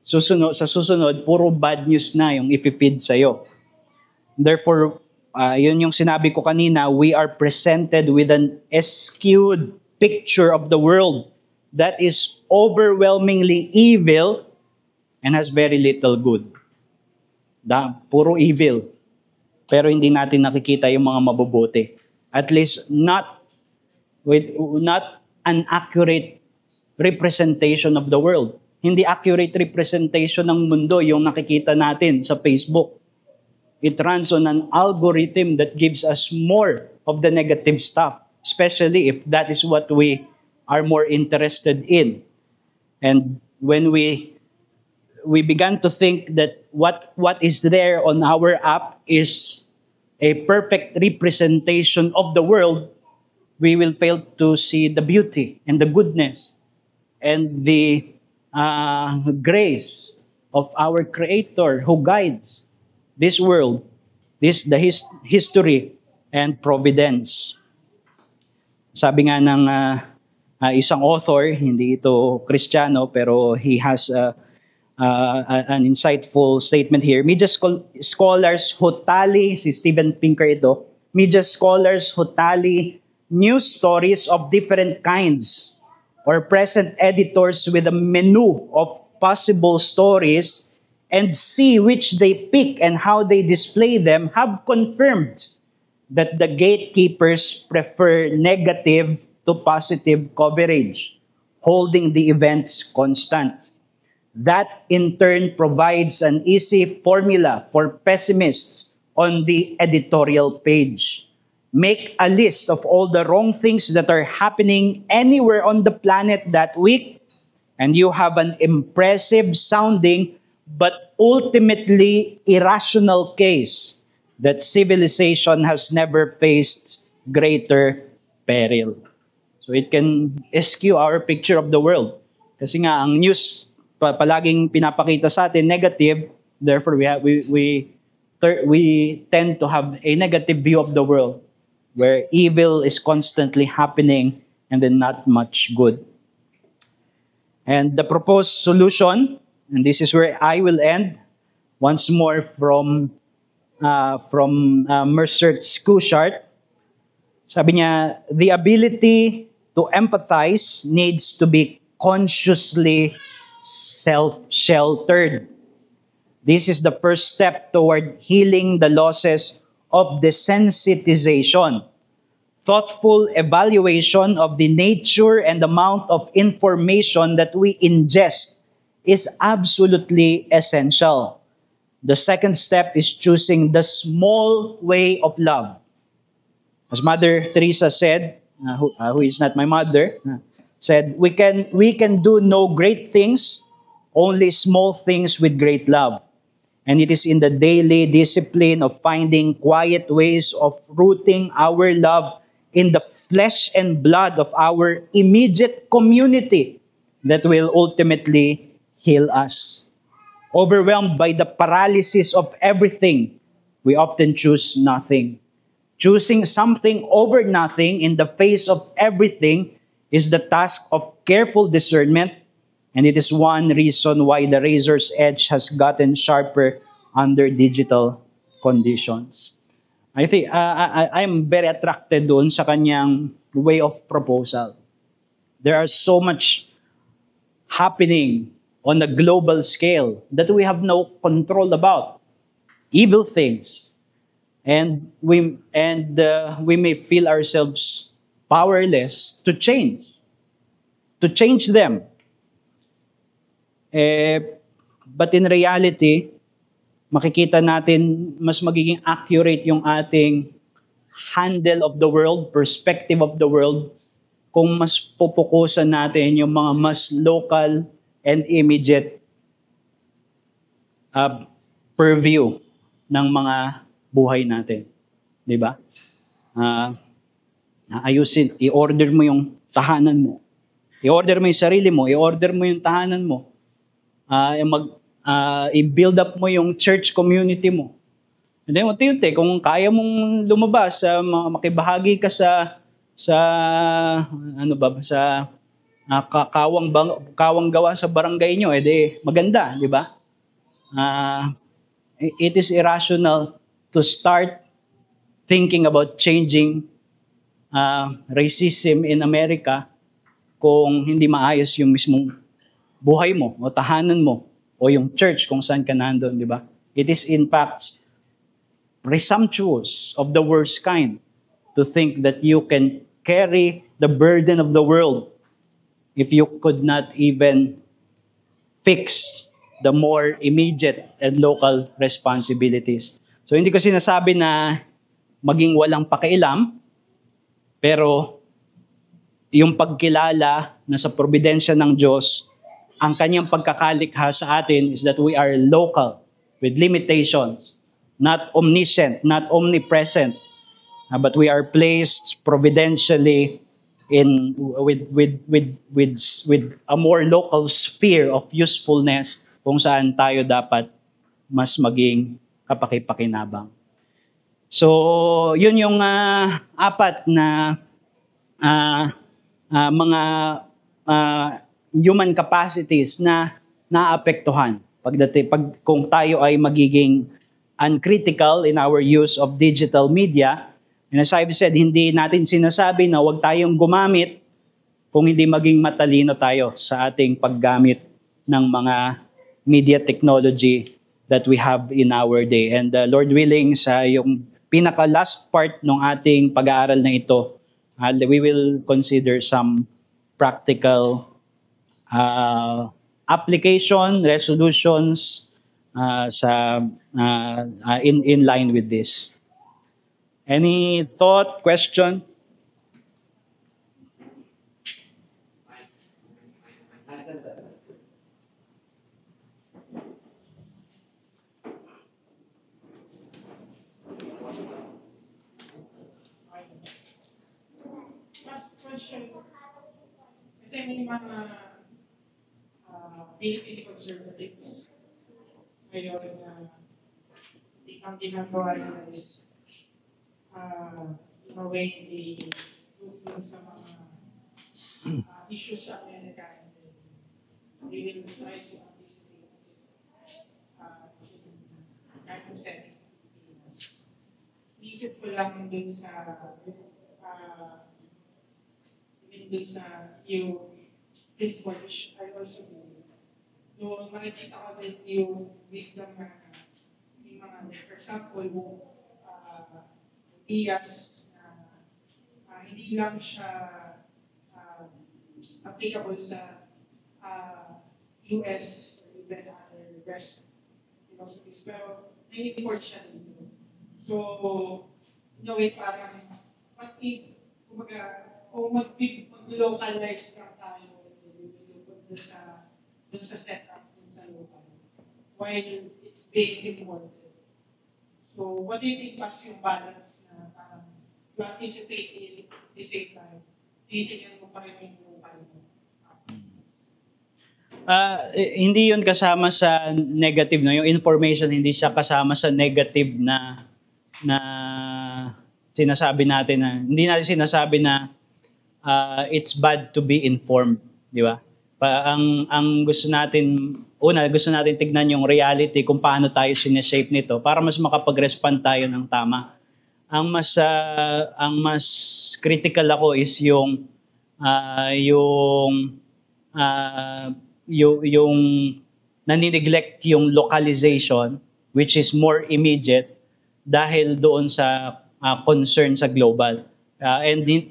sa susunod, puro bad news na yung ipipid sa'yo. Therefore, yun yung sinabi ko kanina, we are presented with an skewed picture of the world that is overwhelmingly evil and has very little good. Puro evil. Pero hindi natin nakikita yung mga mabubuti. At least not an accurate representation of the world. Hindi accurate representation ng mundo yung nakikita natin sa Facebook. It runs on an algorithm that gives us more of the negative stuff, especially if that is what we are more interested in. And when we began to think that what is there on our app is a perfect representation of the world, we will fail to see the beauty and the goodness and the grace of our Creator who guides this world, the history and providence. Sabi nga ng isang author, hindi ito Kristiyano, pero he has an insightful statement here. Media scholars who tally, si Steven Pinker ito, media scholars who tally news stories of different kinds or present editors with a menu of possible stories and see which they pick and how they display them have confirmed that the gatekeepers prefer negative to positive coverage, holding the events constant. That in turn provides an easy formula for pessimists on the editorial page. Make a list of all the wrong things that are happening anywhere on the planet that week, and you have an impressive sounding but ultimately irrational case that civilization has never faced greater peril. So it can skew our picture of the world. Kasi nga, ang news palaging pinapakita sa atin negative, therefore we tend to have a negative view of the world where evil is constantly happening and then not much good. And the proposed solution, and this is where I will end, once more from Mercer Schuchart. Sabi niya, the ability to empathize needs to be consciously self-sheltered. This is the first step toward healing the losses of desensitization. Thoughtful evaluation of the nature and amount of information that we ingest is absolutely essential. The second step is choosing the small way of love. As Mother Teresa said, who is not my mother, said, we can do no great things, only small things with great love. And it is in the daily discipline of finding quiet ways of rooting our love in the flesh and blood of our immediate community that will ultimately heal us. Overwhelmed by the paralysis of everything, we often choose nothing. Choosing something over nothing in the face of everything is the task of careful discernment, and it is one reason why the razor's edge has gotten sharper under digital conditions. I think I'm very attracted doon sa kanyang way of proposal. There are so much happening on a global scale that we have no control about. Evil things. And we may feel ourselves powerless to change them. But in reality, makikita natin mas magiging accurate yung ating handle of the world, perspective of the world, kung mas pupukusan natin yung mga mas local and immediate purview ng mga buhay natin. Di ba? Ayusin, i-order mo yung tahanan mo. I-order mo yung sarili mo, i-order mo yung tahanan mo. I-build up mo yung church community mo. And then, unti-unti, kung kaya mong lumabas, makibahagi ka sa kawang gawa sa barangay nyo, edi maganda, di ba? It is irrational to start thinking about changing racism in America kung hindi maayos yung mismong buhay mo o tahanan mo o yung church kung saan ka nandun, di ba? It is in fact presumptuous of the worst kind to think that you can carry the burden of the world if you could not even fix the more immediate and local responsibilities. So hindi ko sinasabi na maging walang pakialam, pero yung pagkilala na sa providensya ng Diyos, ang kanyang pagkakalikha sa atin is that we are local with limitations, not omniscient, not omnipresent, but we are placed providentially in with a more local sphere of usefulness kung saan tayo dapat mas maging kapaki-pakinabang. So, yun yung apat na mga human capacities na naapektuhan kung tayo ay magiging uncritical in our use of digital media And as I've said, hindi natin sinasabi na huwag tayong gumamit kung hindi maging matalino tayo sa ating paggamit ng mga media technology that we have in our day. And Lord willing, sa yung pinaka-last part ng ating pag-aaral na ito, we will consider some practical application, resolutions in line with this. Any thought, question? Last question. Kasi may mga Philippine conservatives ngayon na ang ginagawa nila is in a way they look dun sa mga issues sa Amerika and then they will try to anticipate in kind of settings sa Pilipinas. Isip ko lang dun sa even dun sa yung principle which I also believe. Yung makikita ko din yung wisdom na may mga, for example, ideas na hindi lang siya applicable sa US or even other West philosophies, pero nai-import siya dito. So, in a way, parang, what if, kumbaga, kung mag-localize lang tayo, dun sa setup, dun sa local, while it's being imported. So, what do you think was yung balance na parang you anticipate it at the same time, titignan mo pa rin yung local mo? Hindi yun kasama sa negative, no? Yung information hindi siya kasama sa negative na sinasabi natin na hindi natin sinasabi na it's bad to be informed, di ba? Ang gusto natin tignan yung reality kung paano tayo sineshape nito para mas makapag-respond tayo ng tama. Ang mas critical ako is yung nanineglect yung localization, which is more immediate dahil doon sa concern sa global.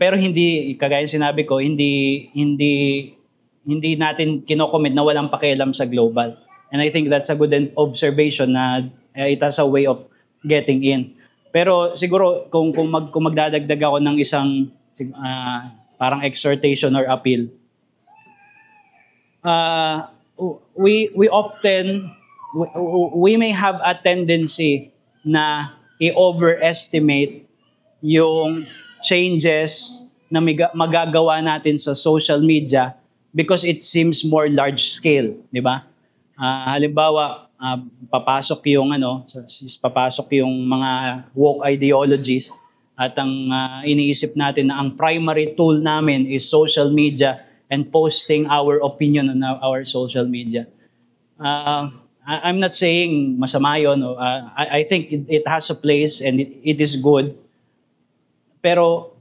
Pero hindi, kagaya sinabi ko, hindi natin kinokomment na walang pakialam sa global. And I think that's a good observation na it has a way of getting in. Pero siguro kung magdadagdag ako ng isang parang exhortation or appeal, we may have a tendency na i-overestimate yung changes na magagawa natin sa social media because it seems more large scale, di ba? Halimbawa, papasok yung mga woke ideologies at ang iniisip natin na ang primary tool namin is social media and posting our opinion on our social media. I'm not saying masama yun. I think it has a place and it is good. Pero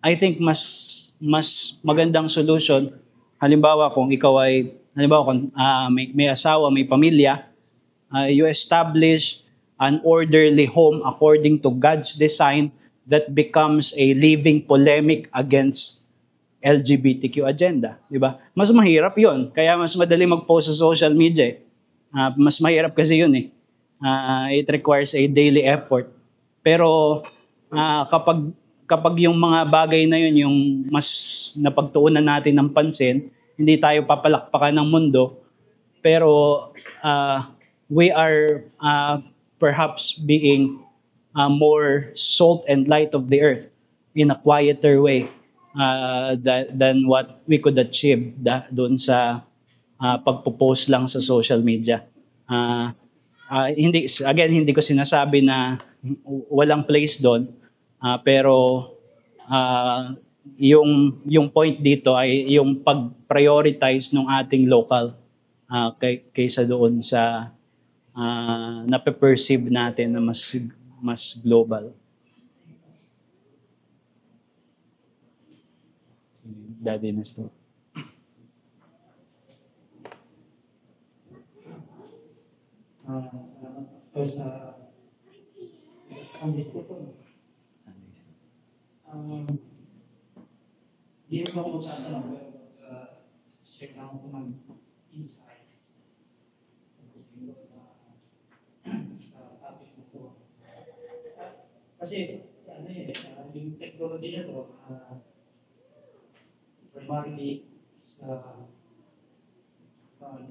I think mas magandang solution, halimbawa kung may asawa, may pamilya, you establish an orderly home according to God's design that becomes a living polemic against LGBTQ agenda, di ba? Mas mahirap 'yon, kaya mas madali mag-post sa social media. Mas mahirap kasi 'yun eh. It requires a daily effort. Pero kapag yung mga bagay na 'yun yung mas napagtuunan natin ng pansin, hindi tayo papalakpakan ng mundo, pero we are perhaps being more salt and light of the earth in a quieter way than what we could achieve doon sa pagpo-post lang sa social media. Hindi ko sinasabi na walang place doon, pero yung point dito ay yung pag-prioritize ng ating local kaysa doon sa nape-perceive natin na mas global. Daddy Nestor. Salamat po sa pag-isip ko. Di ko ako magsasalang pero check lang ako ng insights sa topic na to. Kasi yung technology na to, primarily sa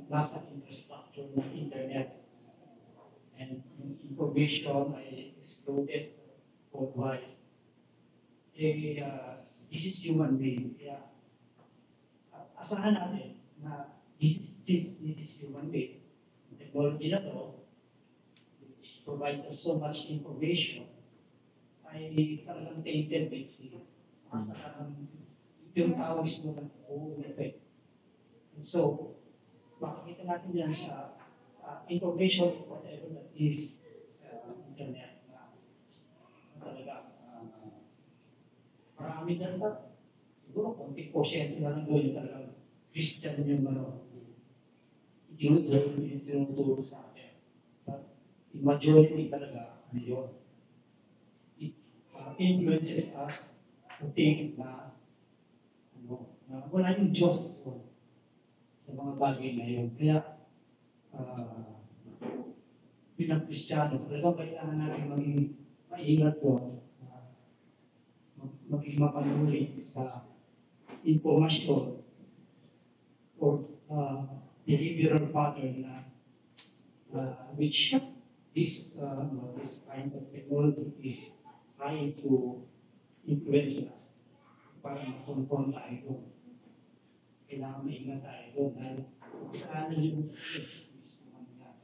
nasa infrastructure ng internet and yung information ay exploded worldwide. This is human being. Kaya asahan natin na this is human being. Technology na to, which provides us so much information, ay talagang tainted with sin. Yung tao mismo ng buong effect. And so, makikita natin yan sa information, whatever that is sa internet na talaga marami dyan pa. Siguro, konting porsyento na lang doon yung talagang Christian yung itinuturo sa atin. But the majority talaga, ano yun? It influences us to think na wala yung Diyos sa mga bagay na yun. Kaya, bilang Kristiyano, talagang kailangan natin maging maingat doon, maging mapanuri sa informasyon or behavioral pattern na which this kind of technology is trying to influence us para makonform tayo doon. Kailangan maingat tayo doon dahil saan yung mismo niya.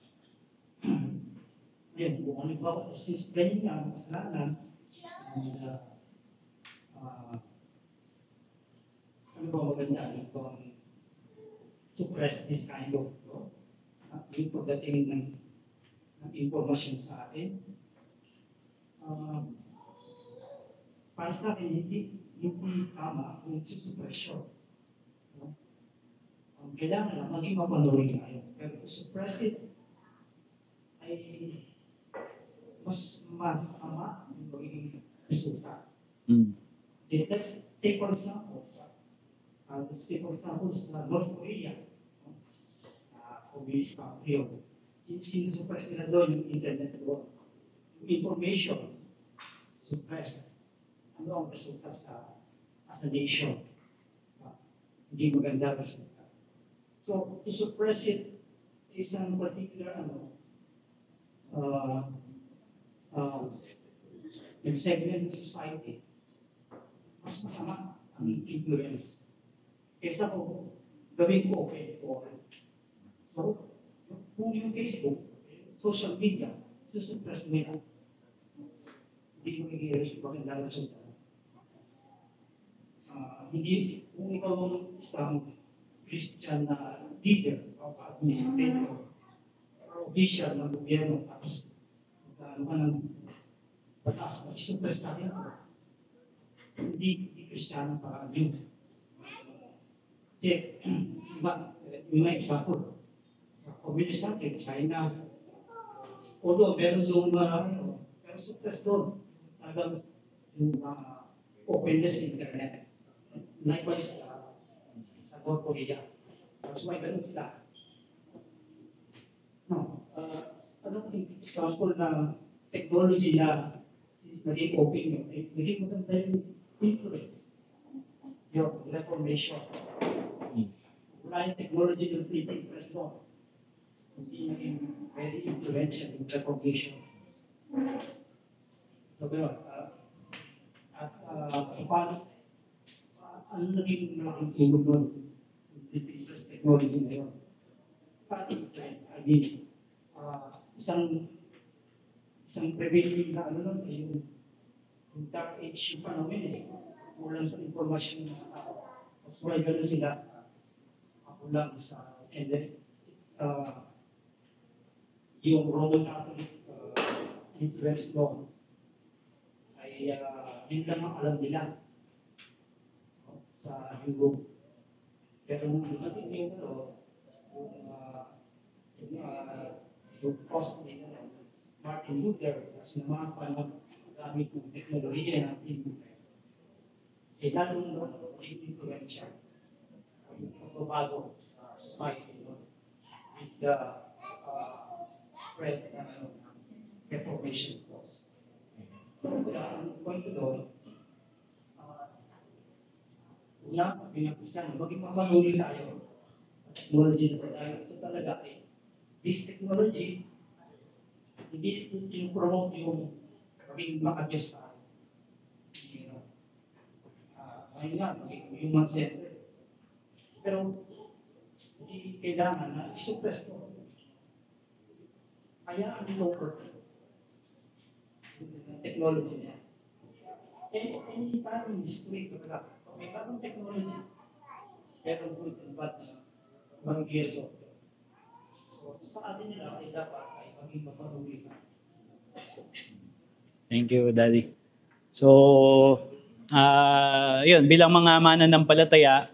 Yan, kung ano ba, since ganyan nga ang kasalanan, ano ba maganda yung suppress this kind of yung pagdating ng informasyon sa atin. Para sa akin, hindi tama kung susuppression. Kailangan lang maging mapanuring tayo. Pero to suppress it ay mas masama yung magiging resulta. So let's take for example sa North Korea, communist country yun. Sinusuppress nila doon yung internet doon. Yung information suppressed. Ano ang resulta as a nation? Hindi maganda resulta. So, to suppress it sa isang particular yung segment of society, mas masama ang influence. Kaysa ko, gawin ko open for so, kung yung Facebook, social media, susuppress mo yan. Hindi mo magiging maganda resulta. Hindi, kung ikaw ang isang Christian na leader o administrator o official ng gobyerno, tapos ano ka ng batas, mag-suppress natin ako. Hindi Christian ang paraan yun. Kasi, yung mga example, sa communist country, China, although meron doon pero suppress doon, talagang yung openness sa internet. Likewise, sa North Korea. That's why ganun sila. No, anong example na technology na since naging open yun, naging maganda yung influence, yung reformation. Wala yung technology ng printing press doon. Hindi naging very influential yung reformation. So, gano'n. At paano, ano naging malaking tulong doon? Printing press technology na yun. Pati, I mean, isang prevailing na yung dark age yung panahon kulang sa informasyon ng tao. That's why gano'n sila kulang sa and then yung Roman Catholic influence doon ay yun lang ang alam nila. sa Europe. Pero nung dumating yung yung cost ni Martin Luther, kasi ng mga panagamit ng teknolohiya natin, lalong yung influensya yung pagbabago sa society with the spread ng reformation process. So, ang point ko doon, una, pinag-usapan, maging mamanuli tayo sa technology na tayo. Ito talaga this technology, hindi ito promote yung maging maka-adjust tayo. Ayun nga, maging human-centered. Pero, hindi kailangan na isuppress ko. Kaya ang lower technology niya. Any time in history, talaga, may bagong technology, pero good and bad na mga gears of it. So, sa atin nila ay dapat ay maging mapanuli ka. Thank you, Daddy. So, yun, bilang mga mananampalataya,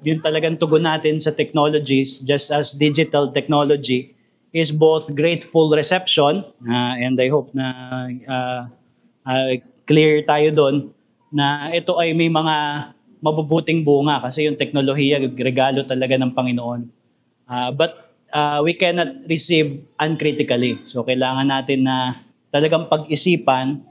yun talagang tugon natin sa technologies, just as digital technology is both grateful reception, and I hope na clear tayo doon, na ito ay may mga mabubuting bunga kasi yung teknolohiya, regalo talaga ng Panginoon. But we cannot receive uncritically. So kailangan natin na talagang pag-isipan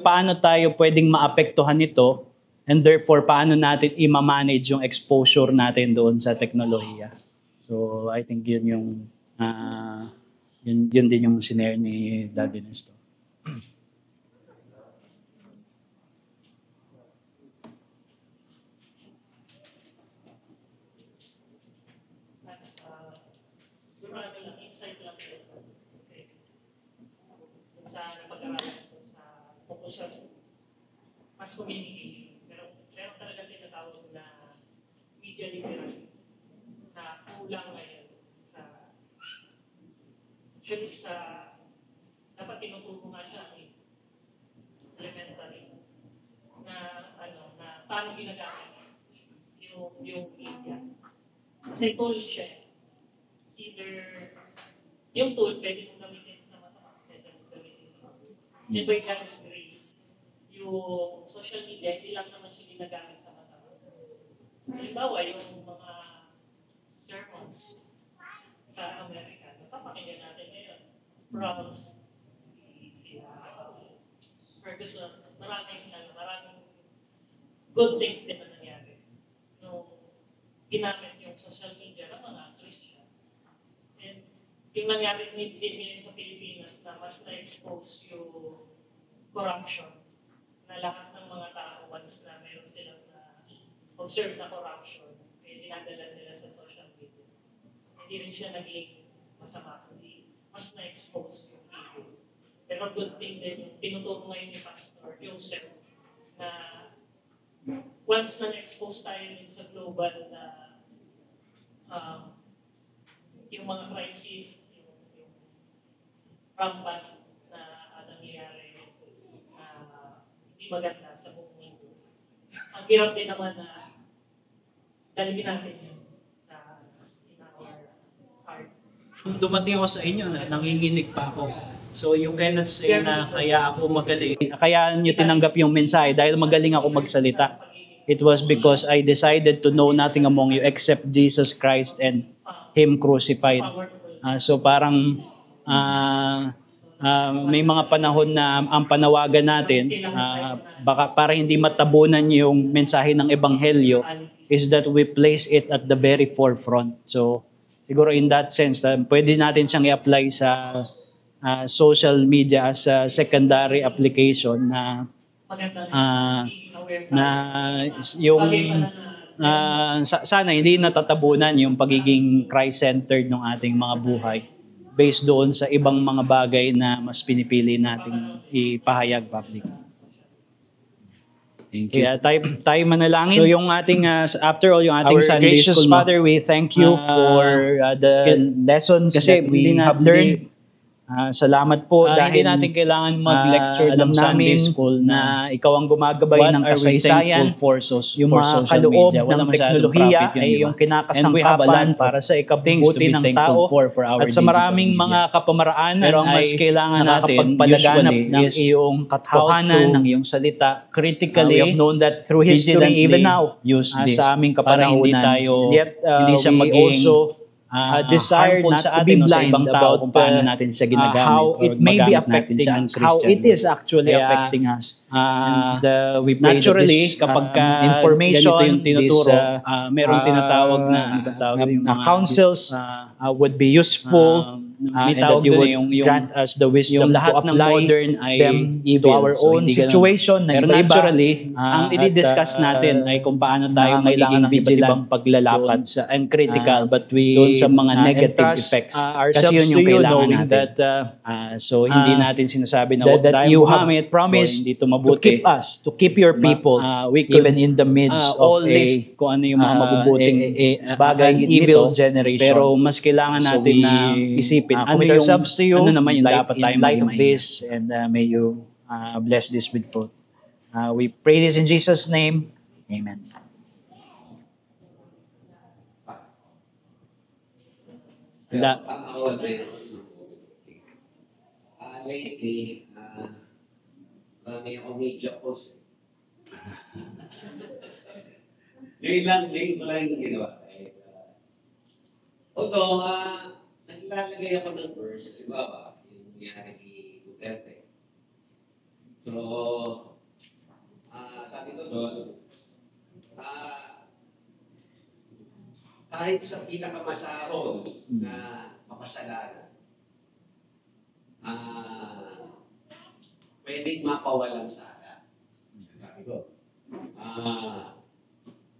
paano tayo pwedeng maapektuhan nito, and therefore paano natin i-manage yung exposure natin doon sa teknolohiya. So I think yun yung yun din yung sinare ni Daddy Nestor. Sa mass communication, pero meron talaga tinatawag na media literacy na kulang ngayon dapat tinuturo nga siya elementary na paano ginagamit yung media. Kasi tool siya. It's either yung tool pwede mong gamitin sa masama, pwede mong gamitin sa masama. And by God's grace, yung social media, hindi lang naman siya ginagamit sa masama. Halimbawa, yung mga sermons sa Amerika, napapakinggan natin ngayon. Sprouts, si Ferguson, maraming good things din na nangyari. Ginamit yung social media ng mga Christian. And yung nangyari din ngayon sa Pilipinas na mas na-expose yung corruption na lahat ng mga tao once na meron silang observe na corruption, dinadala nila sa social media. Hindi rin siya naging masama, kundi mas na-expose yung ego. Pero good thing din yung tinuturo ngayon ni Pastor Joseph na once na na-expose tayo din sa global na yung mga crisis, yung rampant na nangyayari hindi maganda sa buong mundo. Ang hirap din naman na dalhin natin yun sa in our heart. Dumating ako sa inyo na nanginginig pa ako. So you cannot say na kaya ako magaling. Kaya niyo tinanggap yung mensahe dahil magaling ako magsalita. It was because I decided to know nothing among you except Jesus Christ and Him crucified. So parang may mga panahon na ang panawagan natin, baka para hindi matabunan yung mensahe ng Ebanghelyo, is that we place it at the very forefront. So siguro in that sense, pwede natin siyang i-apply sa social media as a secondary application na yung sana hindi natatabunan yung pagiging Christ-centered ng ating mga buhay based doon sa ibang mga bagay na mas pinipili nating ipahayag public. Thank you. Kaya tayo manalangin. So yung ating, after all, yung ating Sunday gracious school, Father, we thank you for the lessons kasi that we have learned Salamat po Hindi dahil natin kailangan mag-lecture alam ng Sunday namin school na ikaw ang gumagabay what ng are we kasaysayan. thankful Yung for mga social kaloob media. Wala ng masyadong teknolohiya profit yun, ay di ba? yung And we have a kinakasangkapan lot of para sa things to ikabubuti be ng thankful tao. for our At sa digital maraming media. mga kapamaraanan Pero ang mas ay kailangan natin nakakapagpalaganap usually ng is iyong katotohanan, how to ng iyong salita. critically, We have known that through history, vigilantly even now, use this sa aming para hindi kapanahunan. tayo Yet, hindi siya we maging also desire harmful not sa to be atin o sa blind ibang tao about kung paano natin siya ginagamit how or it may be magamit natin affecting siya us, ang how Christian. it is actually Kaya, affecting us. And we pray Naturally, that this kapag information, ganito yung tinuturo, this, merong tinatawag na ano ba tawag yung mga counsels would be useful may and tawag that you doon would yung grant us the wisdom yung to lahat ng apply modern ay them evil. to our So, own hindi ganun. situation na Pero iba-iba. naturally, ang At, i-discuss natin ay kung paano tayo kailangan magiging ng iba't vigilant ibang paglalapat doon sa and critical but we doon sa mga negative entrust, effects. ourselves Kasi yun yung to you, kailangan knowing natin. that So hindi natin sinasabi na that, huwag that tayong you have gumamit promised o hindi ito to mabuti. keep us, to keep your people, We could even in the midst all of list kung ano yung mga mabubuting bagay bagay evil nito. generation. Pero mas kailangan So natin we, na isipin ano commit yung ourselves to you ano naman yung in dapat tayo light of maging this, and may you bless this with fruit. We pray this in Jesus' name. Amen. Ako, lately, marami akong media post. Ngayon ko lang yung ginawa. Although, naglalagay ako ng verse, di ba yung nangyari ni Duterte. So, sabi ko doon, kahit sa pinakamasahol na mapasalanan, pwedeng mapawalang sala. Sabi ko,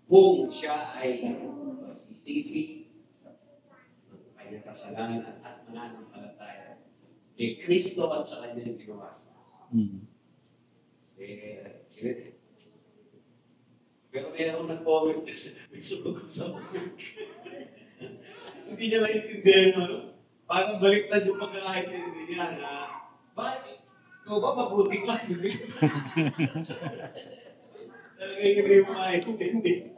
kung siya ay sisisi ng kanyang kasalanan at mananampalataya kay Kristo at sa kanyang ginawa. Pero may ako nag-comment kasi nagsugot sa work. Hindi niya maintindihan, parang baliktad yung pagkakaintindi niya na, bakit? Ikaw ba mabuti ka? Talaga hindi mo maintindihan.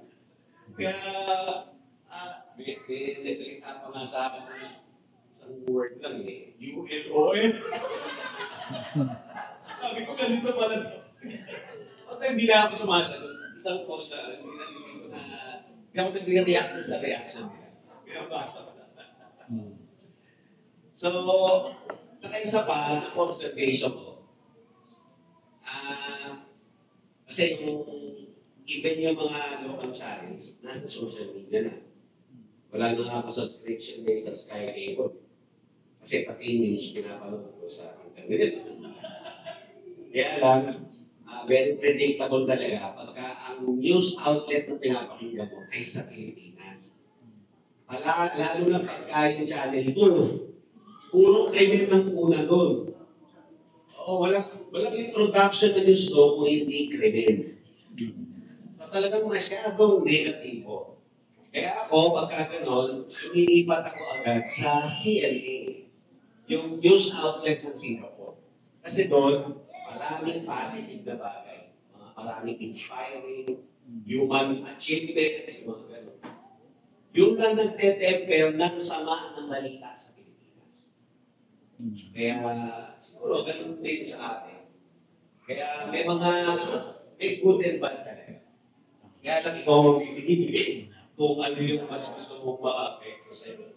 Kaya, may nagsalita pa nga sa akin ng isang word lang ULOL. Sabi ko, ganito pala. At hindi na ako sumasagot. Isang post na, hindi ako nag-react sa reaction niya. Pinabasa ko na. So, saka isa pa, ang observation ko, kasi even yung mga local channels, nasa social media na. Wala na ako subscription based sa Sky Cable. Kasi pati news, pinapanood ko sa internet. Kaya lang, very predictable talaga pagka ang news outlet na pinapakinggan mo ay sa Pilipinas. Lalo na pagka yung channel doon, puro krimen ng una doon. Walang introduction na news doon kung hindi krimen. So talagang masyadong negatibo. Kaya ako, pagka ganon, lumilipat ako agad sa CNA, yung news outlet ng Singapore. Kasi doon, maraming positive na bagay. Maraming inspiring, human achievements, yung mga gano'n. Yung lang nagtetemper ng sama ng balita sa Pilipinas. Kaya siguro gano'n din sa atin. Kaya may good and bad talaga. Kaya lang ikaw ang bibigay kung ano yung mas gusto mong ma-apekto sa iyo.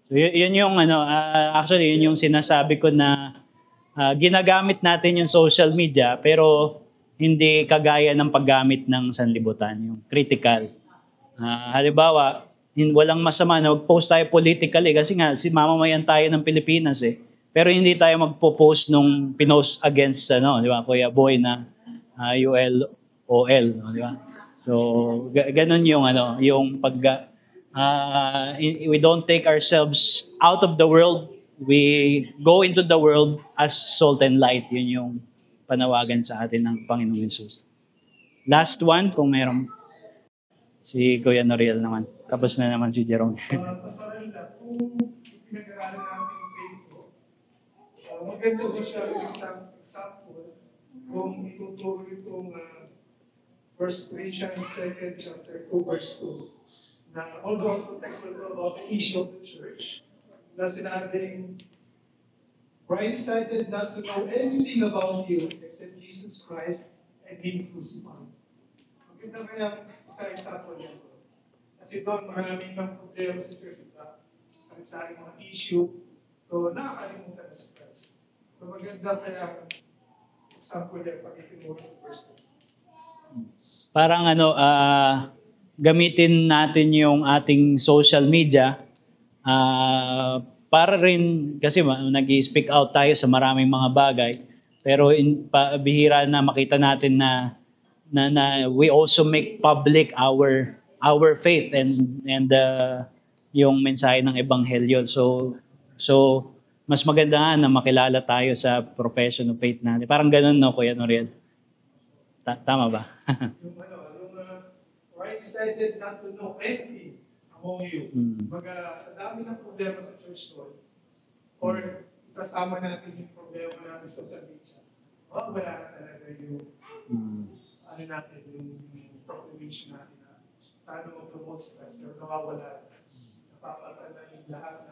So yun yung actually yun yung sinasabi ko na ginagamit natin yung social media pero hindi kagaya ng paggamit ng sanlibutan, yung critical. Halimbawa, walang masama na mag-post tayo politically kasi nga mamamayan tayo ng Pilipinas eh. Pero hindi tayo magpo-post nung pinost against di ba, Kuya Boy na ULOL, di ba? So ganun yung yung pag we don't take ourselves out of the world, we go into the world as salt and light. Yun yung panawagan sa atin ng Panginoong Hesus. Last one, kung mayroong si Kuya Noriel naman. Tapos na naman si Jerome. Pastoril na, kung pinag-aralan natin yung faith ko, Maganda ko siya example kung ituturo itong 1 Corinthians 2nd chapter 2 verse 2 na although ang context will go about the issue of the church na sinabing, for I decided not to know anything about you except Jesus Christ and Him crucified. Maganda kaya sa example niya. Kasi doon maraming ng problema sa church sa mga issue. So nakakalimutan na si Christ. So maganda kaya example niya pag itinuro ng verse 2. Parang gamitin natin yung ating social media para rin, kasi nag-i-speak out tayo sa maraming mga bagay, pero bihira na makita natin na we also make public our faith and yung mensahe ng ebanghelyo. So mas maganda nga na makilala tayo sa profession of faith natin. Parang ganun, no, Kuya Noriel? Tama ba? For I decided not to know anything among you. Sa dami ng problema sa church ko, or isasama natin yung problema natin sa social media, wala na talaga yung natin, yung proclamation natin na sana mag-promote sa Christ, pero nawawala. Napapatala yung lahat